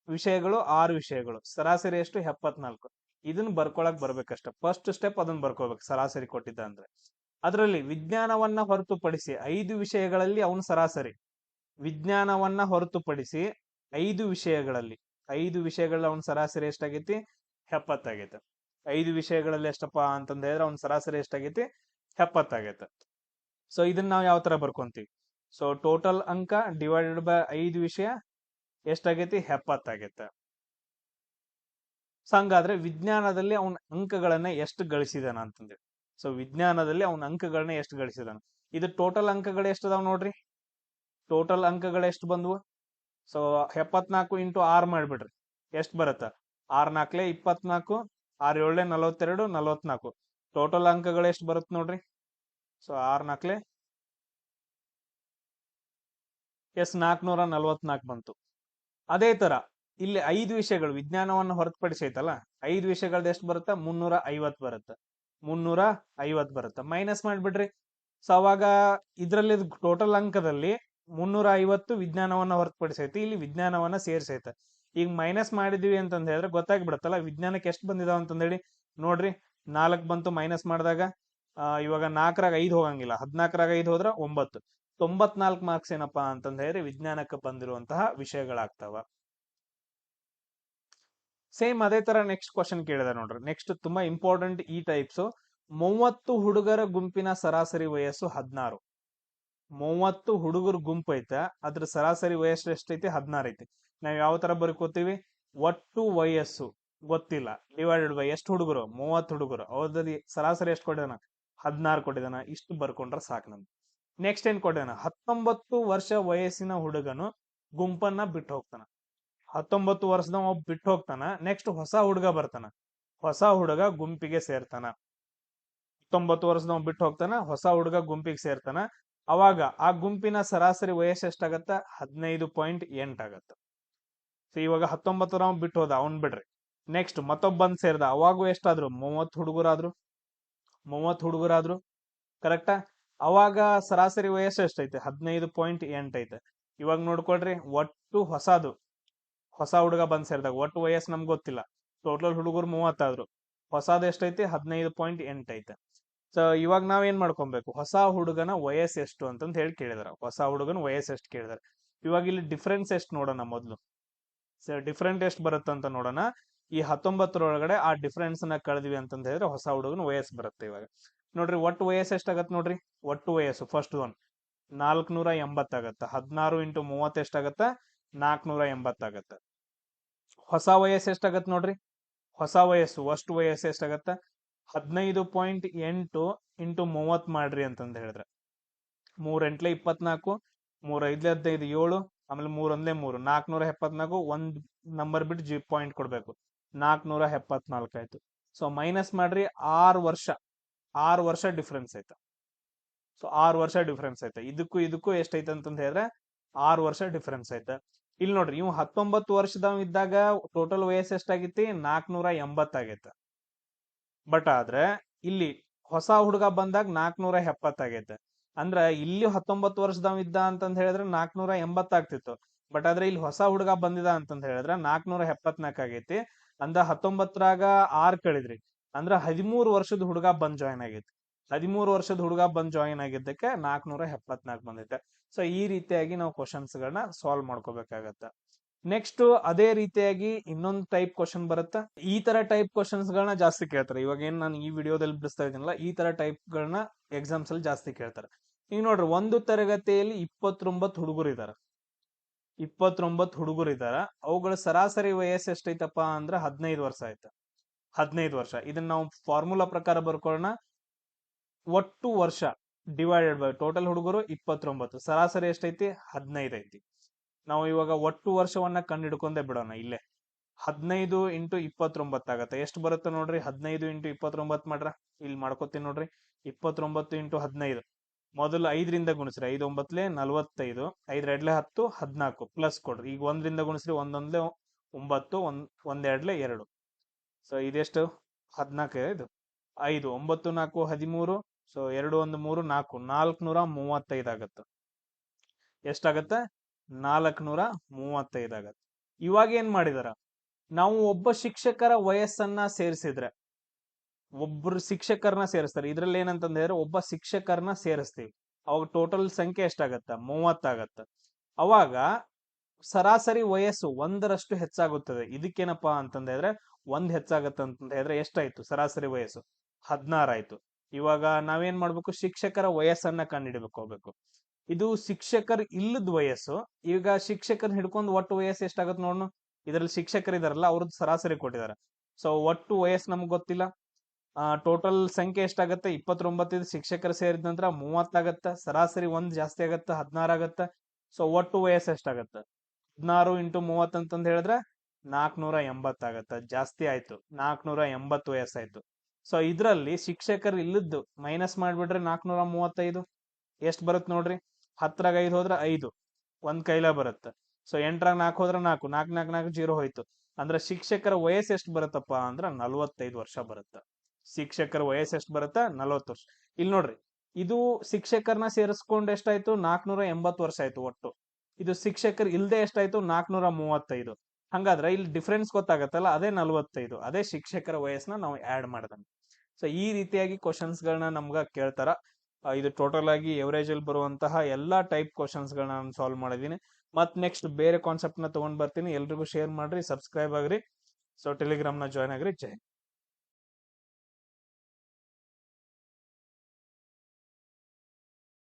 ವಿಷಯಗಳು, 6 ವಿಷಯಗಳು, ಸರಾಸರಿ ಎಷ್ಟು, 74. ಇದನ್ನ ಬರ್ಕೊಳಕ್ ಬರ್ಬೇಕಷ್ಟ. ಫಸ್ಟ್ ಸ್ಟೆಪ್ ಅದನ್ನ ಬರ್ಕೋಬೇಕು, ಸರಾಸರಿ ಕೊಟ್ಟಿದ್ದ ಅಂದ್ರೆ. ಅದರಲ್ಲಿ ವಿಜ್ಞಾನವನ್ನ ಹೊರತುಪಡಿಸಿ 5 ವಿಷಯಗಳಲ್ಲಿ ಅವನ ಸರಾಸರಿ, ವಿಜ್ಞಾನವನ್ನ ಹೊರತುಪಡಿಸಿ 5 ವಿಷಯಗಳಲ್ಲಿ ಅವನ ಸರಾಸರಿ ಎಷ್ಟಾಗೈತಿ, 70 ಆಗೈತೆ. 5 ವಿಷಯಗಳಲ್ಲಿ ಎಷ್ಟಪ್ಪಾ ಅಂತಂದ ಹೇಳಿದ್ರೆ ಅವನ ಸರಾಸರಿ ಎಷ್ಟಾಗೈತಿ, 70 ಆಗೈತೆ. ಸೊ ಇದನ್ನ ನಾವು ಯಾವ ತರ ಬರ್ಕೊಂತೀವಿ, ಸೊ ಟೋಟಲ್ ಅಂಕ ಡಿವೈಡೆಡ್ ಬೈ 5 ವಿಷಯ ಎಷ್ಟಾಗೈತಿ, 70 ಆಗೈತೆ. ಸೊ ಹಂಗಾದ್ರೆ ವಿಜ್ಞಾನದಲ್ಲಿ ಅವನ ಅಂಕಗಳನ್ನ ಎಷ್ಟು ಗಳಿಸಿದಾನ ಅಂತಂದೇಳಿ. ಸೊ ವಿಜ್ಞಾನದಲ್ಲಿ ಅವನ ಅಂಕಗಳನ್ನ ಎಷ್ಟು ಗಳಿಸಿದಾನ, ಇದು ಟೋಟಲ್ ಅಂಕಗಳು ಎಷ್ಟು ಅದಾವ ನೋಡ್ರಿ. ಟೋಟಲ್ ಅಂಕಗಳು ಎಷ್ಟು ಬಂದ್ವು, ಸೊ 74 ಇಂಟು 6 ಮಾಡ್ಬಿಡ್ರಿ, ಎಷ್ಟು ಬರುತ್ತ, 6 4 24, 6 7 42, 44. ಟೋಟಲ್ ಅಂಕಗಳು ಎಷ್ಟು ಬರುತ್ತೆ ನೋಡ್ರಿ. ಸೊ 6 4 444 ಬಂತು. ಅದೇ ತರ ಇಲ್ಲಿ 5 ವಿಷಯಗಳು ವಿಜ್ಞಾನವನ್ನು ಹೊರತುಪಡಿಸಿ ಐತಲ್ಲ, 5 ವಿಷಯಗಳದ್ದು ಎಷ್ಟು ಬರುತ್ತೆ, 350 ಬರುತ್ತೆ. 350 ಬರುತ್ತೆ. ಮೈನಸ್ ಮಾಡ್ಬಿಡ್ರಿ. ಸೊ ಅವಾಗ ಇದರಲ್ಲಿ ಟೋಟಲ್ ಅಂಕದಲ್ಲಿ 350 ವಿಜ್ಞಾನವನ್ನ ಹೊರತುಪಡಿಸೈತಿ, ಇಲ್ಲಿ ವಿಜ್ಞಾನವನ್ನ ಸೇರ್ಸೈತೆ. ಈಗ ಮೈನಸ್ ಮಾಡಿದ್ವಿ ಅಂತಂದ ಹೇಳಿದ್ರೆ ಗೊತ್ತಾಗ್ಬಿಡತ್ತಲ್ಲ ವಿಜ್ಞಾನಕ್ಕೆ ಎಷ್ಟು ಬಂದಿದಾವ ಅಂತಂದೇಳಿ. ನೋಡ್ರಿ 4 ಬಂತು ಮೈನಸ್ ಮಾಡಿದಾಗ. ಇವಾಗ 4ರಾಗ 5 ಹೋಗಂಗಿಲ್ಲ, 14ರಾಗ 5 ಹೋದ್ರ 9. 94 ಮಾರ್ಕ್ಸ್ ಏನಪ್ಪಾ ಅಂತಂದ ಹೇಳಿದ್ರೆ ವಿಜ್ಞಾನಕ್ಕೆ ಬಂದಿರುವಂತಹ ವಿಷಯಗಳಾಗ್ತಾವ. ಸೇಮ್ ಅದೇ ತರ ನೆಕ್ಸ್ಟ್ ಕ್ವಶನ್ ಕೇಳಿದ ನೋಡ್ರಿ. ನೆಕ್ಸ್ಟ್ ತುಂಬಾ ಇಂಪಾರ್ಟೆಂಟ್ ಈ ಟೈಪ್ಸ್. 30 ಹುಡುಗರ ಗುಂಪಿನ ಸರಾಸರಿ ವಯಸ್ಸು 16. 30 ಹುಡುಗರ ಗುಂಪು ಐತೆ, ಅದ್ರ ಸರಾಸರಿ ವಯಸ್ಸು ಎಷ್ಟೈತಿ? 16 ಐತಿ. ನಾವ್ ಯಾವ ತರ ಬರ್ಕೋತೀವಿ? ಒಟ್ಟು ವಯಸ್ಸು ಗೊತ್ತಿಲ್ಲ ಡಿವೈಡೆಡ್ ಬೈ ಎಷ್ಟು ಹುಡುಗರು? 30 ಹುಡುಗರು. ಅವ್ರದ್ದು ಸರಾಸರಿ ಎಷ್ಟು ಕೊಟ್ಟಿದಾನ? 16 ಕೊಟ್ಟಿದಾನ. ಇಷ್ಟು ಬರ್ಕೊಂಡ್ರೆ ಸಾಕು ನಮ್ಗೆ. ನೆಕ್ಸ್ಟ್ ಏನ್ ಕೊಟ್ಟಿದಾನ? 19 ವರ್ಷ ವಯಸ್ಸಿನ ಹುಡುಗನು ಗುಂಪನ್ನ ಬಿಟ್ಟು ಹೋಗ್ತಾನ. 19 ವರ್ಷದ ಒಬ್ಬ ಬಿಟ್ಟು ಹೋಗ್ತಾನ. ನೆಕ್ಸ್ಟ್ ಹೊಸ ಹುಡುಗ ಬರ್ತಾನ, ಹೊಸ ಹುಡುಗ ಗುಂಪಿಗೆ ಸೇರ್ತಾನ. 19 ವರ್ಷದ ಬಿಟ್ಟು ಹೋಗ್ತಾನ, ಹೊಸ ಹುಡುಗ ಗುಂಪಿಗೆ ಸೇರ್ತಾನ. ಅವಾಗ ಆ ಗುಂಪಿನ ಸರಾಸರಿ ವಯಸ್ಸು ಎಷ್ಟಾಗತ್ತ? 15.8 ಆಗತ್ತ. ಸೊ ಇವಾಗ 19 ಬಿಟ್ಟು ಹೋದ, ಅವ್ನ್ ಬಿಡ್ರಿ. ನೆಕ್ಸ್ಟ್ ಮತ್ತೊಬ್ಬ ಬಂದ್ ಸೇರ್ದ, ಅವಾಗೂ ಎಷ್ಟಾದ್ರು? 30 ಹುಡುಗರಾದ್ರು. 30 ಹುಡುಗರಾದ್ರು, ಕರೆಕ್ಟಾ? ಅವಾಗ ಸರಾಸರಿ ವಯಸ್ಸು ಎಷ್ಟೈತೆ? 15.8 ಐತೆ. ಇವಾಗ ನೋಡ್ಕೊಳ್ರಿ, ಒಟ್ಟು ಹೊಸ ಹುಡುಗ ಬಂದ್ ಸೇರಿದಾಗ ಒಟ್ಟು ವಯಸ್ಸು ನಮ್ಗೆ ಗೊತ್ತಿಲ್ಲ. ಟೋಟಲ್ ಹುಡುಗರು 30 ಆದ್ರು, ಹೊಸದು ಎಷ್ಟೈತಿ? 15.8 ಐತೆ. ಸೊ ಇವಾಗ ನಾವೇನ್ ಮಾಡ್ಕೊಬೇಕು? ಹೊಸ ಹುಡುಗನ ವಯಸ್ಸು ಎಷ್ಟು ಅಂತಂತ ಹೇಳಿ ಕೇಳಿದಾರ. ಹೊಸ ಹುಡುಗನ ವಯಸ್ಸು ಎಷ್ಟು ಕೇಳಿದಾರೆ. ಇವಾಗ ಇಲ್ಲಿ ಡಿಫ್ರೆನ್ಸ್ ಎಷ್ಟು ನೋಡೋಣ ಮೊದ್ಲು. ಸೊ ಡಿಫ್ರೆಂಟ್ ಎಷ್ಟು ಬರುತ್ತಂತ ನೋಡೋಣ. ಈ 19ರೊಳಗಡೆ ಆ ಡಿಫ್ರೆನ್ಸ್ ನ ಕಳೆದ್ವಿ ಅಂತಂದ ಹೇಳಿದ್ರೆ ಹೊಸ ಹುಡುಗನ ವಯಸ್ಸು ಬರುತ್ತೆ. ಇವಾಗ ನೋಡ್ರಿ, ಒಟ್ಟು ವಯಸ್ಸು ಎಷ್ಟಾಗತ್ತೆ ನೋಡ್ರಿ. ಒಟ್ಟು ವಯಸ್ಸು ಫಸ್ಟ್ ಒನ್ 480 ಆಗತ್ತ. 16 ಇಂಟು 30 ಎಷ್ಟಾಗತ್ತ? 480 ಆಗತ್ತ. ಹೊಸ ವಯಸ್ಸು ಎಷ್ಟಾಗತ್ತ ನೋಡ್ರಿ. ಹೊಸ ವಯಸ್ಸು ಅಷ್ಟು ವಯಸ್ಸು ಎಷ್ಟಾಗತ್ತ? 15.8 ಇಂಟು 30 ಮಾಡ್ರಿ ಅಂತಂದ ಹೇಳಿದ್ರೆ 3 ಎಂಟ್ಲೆ 24, 3 ಐದ್ಲೆ 15, 7, ಆಮೇಲೆ 3 ಒಂದ್ಲೆ 3, 474. ಒಂದ್ ನಂಬರ್ ಬಿಟ್ಟು ಪಾಯಿಂಟ್ ಕೊಡ್ಬೇಕು. 474 ಆಯ್ತು. ಸೊ ಮೈನಸ್ ಮಾಡ್ರಿ. 6 ವರ್ಷ ಡಿಫ್ರೆನ್ಸ್ ಐತೆ. ಸೊ 6 ವರ್ಷ ಡಿಫ್ರೆನ್ಸ್ ಐತೆ. ಇದಕ್ಕೂ ಎಷ್ಟೈತೆ ಅಂತಂದ ಹೇಳಿದ್ರೆ 6 ವರ್ಷ ಡಿಫ್ರೆನ್ಸ್ ಐತೆ. ಇಲ್ಲಿ ನೋಡ್ರಿ, ಇವ್ 19 ವರ್ಷದವ್ ಇದ್ದಾಗ ಟೋಟಲ್ ವಯಸ್ಸು ಎಷ್ಟಾಗೈತಿ? 480 ಆಗೈತೆ. ಬಟ್ ಆದ್ರೆ ಇಲ್ಲಿ ಹೊಸ ಹುಡುಗ ಬಂದಾಗ 470 ಆಗೈತೆ. ಅಂದ್ರ ಇಲ್ಲಿ 19 ವರ್ಷದವ್ ಇದ್ದ ಅಂತಂದ ಹೇಳಿದ್ರೆ 480 ಆಗ್ತಿತ್ತು. ಬಟ್ ಆದ್ರೆ ಇಲ್ಲಿ ಹೊಸ ಹುಡುಗ ಬಂದಿದ ಅಂತಂದ ಹೇಳಿದ್ರೆ 474 ಆಗೈತಿ. ಅಂದ್ರ 19ರಾಗ 6 ಕಳಿದ್ರಿ, ಅಂದ್ರ 13 ವರ್ಷದ ಹುಡುಗ ಬಂದ್ ಜಾಯಿನ್ ಆಗೈತಿ. 13 ವರ್ಷದ ಹುಡುಗ ಬಂದ್ ಜಾಯಿನ್ ಆಗಿದ್ದಕ್ಕೆ 474 ಬಂದೈತೆ. ಸೊ ಈ ರೀತಿಯಾಗಿ ನಾವು ಕ್ವಶನ್ಸ್ ಗಳನ್ನ ಸಾಲ್ವ್ ಮಾಡ್ಕೋಬೇಕಾಗತ್ತ. ನೆಕ್ಸ್ಟ್ ಅದೇ ರೀತಿಯಾಗಿ ಇನ್ನೊಂದು ಟೈಪ್ ಕ್ವಶನ್ ಬರುತ್ತೆ. ಈ ತರ ಟೈಪ್ ಕ್ವಶನ್ಸ್ ಗಳನ್ನ ಜಾಸ್ತಿ ಕೇಳ್ತಾರೆ. ಇವಾಗ ಏನ್ ನಾನು ಈ ವಿಡಿಯೋದಲ್ಲಿ ಬಿಡಿಸ್ತಾ ಇದೀನಲ್ಲ, ಈ ತರ ಟೈಪ್ ಗಳನ್ನ ಎಕ್ಸಾಮ್ಸ್ ಅಲ್ಲಿ ಜಾಸ್ತಿ ಕೇಳ್ತಾರೆ. ಈಗ ನೋಡ್ರಿ, ಒಂದು ತರಗತಿಯಲ್ಲಿ 29 ಹುಡುಗರು ಇದಾರೆ. 29 ಹುಡುಗರು ಇದಾರ. ಅವುಗಳ ಸರಾಸರಿ ವಯಸ್ಸು ಎಷ್ಟೈತಪ್ಪ ಅಂದ್ರೆ 15 ವರ್ಷ ಆಯ್ತು. 15 ವರ್ಷ. ಇದನ್ನ ನಾವು ಫಾರ್ಮುಲಾ ಪ್ರಕಾರ ಬರ್ಕೊಳ್ಳೋಣ. ಒಟ್ಟು ವರ್ಷ ಡಿವೈಡೆಡ್ ಬೈ ಟೋಟಲ್ ಹುಡುಗರು 29, ಸರಾಸರಿ ಎಷ್ಟೈತಿ? 15 ಐತಿ. ನಾವು ಇವಾಗ ಒಟ್ಟು ವರ್ಷವನ್ನ ಕಂಡು ಹಿಡ್ಕೊಂಡೇ ಬಿಡೋಣ. ಇಲ್ಲೇ 15 ಇಂಟು 29 ಆಗತ್ತೆ. ಎಷ್ಟು ಬರುತ್ತೆ ನೋಡ್ರಿ? 15 ಇಂಟು 29 ಮಾಡ್ರ. ಇಲ್ಲಿ ಮಾಡ್ಕೋತೀನಿ ನೋಡ್ರಿ. 29 ಇಂಟು 15. ಮೊದಲು 5ರಿಂದ ಗುಣಿಸ್ರಿ. 5 9 45, 5 2 10, 14 ಪ್ಲಸ್ ಕೊಡ್ರಿ. ಈಗ 1ರಿಂದ ಗುಣಿಸ್ರಿ. 1 1 9, 1 2 2. ಸೊ ಇದೆಷ್ಟು? 14. ಇದು 5 9 4 13. ಸೊ 2 1 3 4, 435 ಆಗತ್ತ. ಎಷ್ಟಾಗತ್ತ? 435 ಆಗತ್ತ. ಇವಾಗ ಏನ್ ಮಾಡಿದಾರ? ನಾವು ಒಬ್ಬ ಶಿಕ್ಷಕರ ವಯಸ್ಸನ್ನ ಸೇರಿಸಿದ್ರೆ, ಒಬ್ರು ಶಿಕ್ಷಕರನ್ನ ಸೇರಿಸ್ತಾರೆ. ಇದ್ರಲ್ಲಿ ಏನಂತಂದ ಹೇಳಿದ್ರೆ ಒಬ್ಬ ಶಿಕ್ಷಕರನ್ನ ಸೇರಿಸ್ತೀವಿ. ಅವಾಗ ಟೋಟಲ್ ಸಂಖ್ಯೆ ಎಷ್ಟಾಗತ್ತ? 30 ಆಗತ್ತ. ಅವಾಗ ಸರಾಸರಿ ವಯಸ್ಸು 1ರಷ್ಟು ಹೆಚ್ಚಾಗುತ್ತದೆ. ಇದಕ್ಕೇನಪ್ಪಾ ಅಂತಂದ ಹೇಳಿದ್ರೆ 1 ಹೆಚ್ಚಾಗತ್ತ ಅಂತಂದ ಹೇಳಿದ್ರೆ ಎಷ್ಟಾಯ್ತು? ಸರಾಸರಿ ವಯಸ್ಸು 16 ಆಯ್ತು. ಇವಾಗ ನಾವೇನ್ ಮಾಡ್ಬೇಕು? ಶಿಕ್ಷಕರ ವಯಸ್ಸನ್ನ ಕಂಡುಹಿಡಬೇಕು. ಇದು ಶಿಕ್ಷಕರ ಇಲ್ಲದ ವಯಸ್ಸು. ಈಗ ಶಿಕ್ಷಕರ ಹಿಡ್ಕೊಂಡು ಒಟ್ಟು ವಯಸ್ಸು ಎಷ್ಟಾಗತ್ತೆ ನೋಡೋಣ. ಇದ್ರಲ್ಲಿ ಶಿಕ್ಷಕರು ಇದಾರಲ್ಲ, ಅವ್ರದ್ದು ಸರಾಸರಿ ಕೊಟ್ಟಿದ್ದಾರೆ. ಸೊ ಒಟ್ಟು ವಯಸ್ಸು ನಮ್ಗೆ ಗೊತ್ತಿಲ್ಲ. ಟೋಟಲ್ ಸಂಖ್ಯೆ ಎಷ್ಟಾಗತ್ತೆ? 29. ಶಿಕ್ಷಕರು ಸೇರಿದ ನಂತರ 30 ಆಗತ್ತ. ಸರಾಸರಿ 1 ಜಾಸ್ತಿ ಆಗತ್ತ, 16 ಆಗತ್ತ. ಸೊ ಒಟ್ಟು ವಯಸ್ಸು ಎಷ್ಟಾಗತ್ತ? 16 ಇಂಟು 30 ಅಂತಂದ ಹೇಳಿದ್ರೆ 480 ಆಗತ್ತ. ಜಾಸ್ತಿ ಆಯ್ತು, 480 ವಯಸ್ಸಾಯ್ತು. ಸೊ ಇದ್ರಲ್ಲಿ ಶಿಕ್ಷಕರು ಇಲ್ಲದ್ದು ಮೈನಸ್ ಮಾಡ್ಬಿಟ್ರೆ 435 ಎಷ್ಟ್ ಬರುತ್ತೆ ನೋಡ್ರಿ. 10ರಾಗ 5 ಹೋದ್ರೆ 5, ಒಂದ್ ಕೈಲ ಬರುತ್ತೆ. ಸೊ 8ರಾಗ 4 ಹೋದ್ರೆ 4, 4 4 4 0 ಹೋಯ್ತು. ಅಂದ್ರೆ ಶಿಕ್ಷಕರ ವಯಸ್ಸು ಎಷ್ಟು ಬರುತ್ತಪ್ಪ ಅಂದ್ರೆ 45 ವರ್ಷ ಬರುತ್ತೆ. ಶಿಕ್ಷಕರ ವಯಸ್ಸು ಎಷ್ಟು ಬರುತ್ತಾ 40 ವರ್ಷ. ಇಲ್ಲಿ ನೋಡ್ರಿ, ಇದು ಶಿಕ್ಷಕರನ್ನ ಸೇರಿಸ್ಕೊಂಡು ಎಷ್ಟಾಯ್ತು 480 ವರ್ಷ ಆಯ್ತು ಒಟ್ಟು. ಇದು ಶಿಕ್ಷಕರು ಇಲ್ದೆ ಎಷ್ಟಾಯ್ತು 435. ಹಂಗಾದ್ರೆ ಇಲ್ಲಿ ಡಿಫ್ರೆನ್ಸ್ ಗೊತ್ತಾಗತ್ತಲ್ಲ, ಅದೇ 45, ಅದೇ ಶಿಕ್ಷಕರ ವಯಸ್ಸನ್ನ ನಾವು ಆಡ್ ಮಾಡ್ದಂಗೆ. ಸೊ ಈ ರೀತಿಯಾಗಿ ಕ್ವಶನ್ಸ್ ಗಳನ್ನ ನಮ್ಗ ಕೇಳ್ತಾರ. ಇದು ಟೋಟಲ್ ಆಗಿ ಎವರೇಜ್ ಅಲ್ಲಿ ಬರುವಂತಹ ಎಲ್ಲಾ ಟೈಪ್ ಕ್ವಶನ್ಸ್ ಗಳನ್ನ ನಾನು ಸಾಲ್ವ್ ಮಾಡಿದೀನಿ. ಮತ್ ನೆಕ್ಸ್ಟ್ ಬೇರೆ ಕಾನ್ಸೆಪ್ಟ್ ನ ತಗೊಂಡ್ ಬರ್ತೀನಿ. ಎಲ್ರಿಗೂ ಶೇರ್ ಮಾಡ್ರಿ, ಸಬ್ಸ್ಕ್ರೈಬ್ ಆಗ್ರಿ. ಸೊ ಟೆಲಿಗ್ರಾಮ್ ನ ಜಾಯ್ನ್ ಆಗ್ರಿ. ಜೈ ಹಿಂದ್.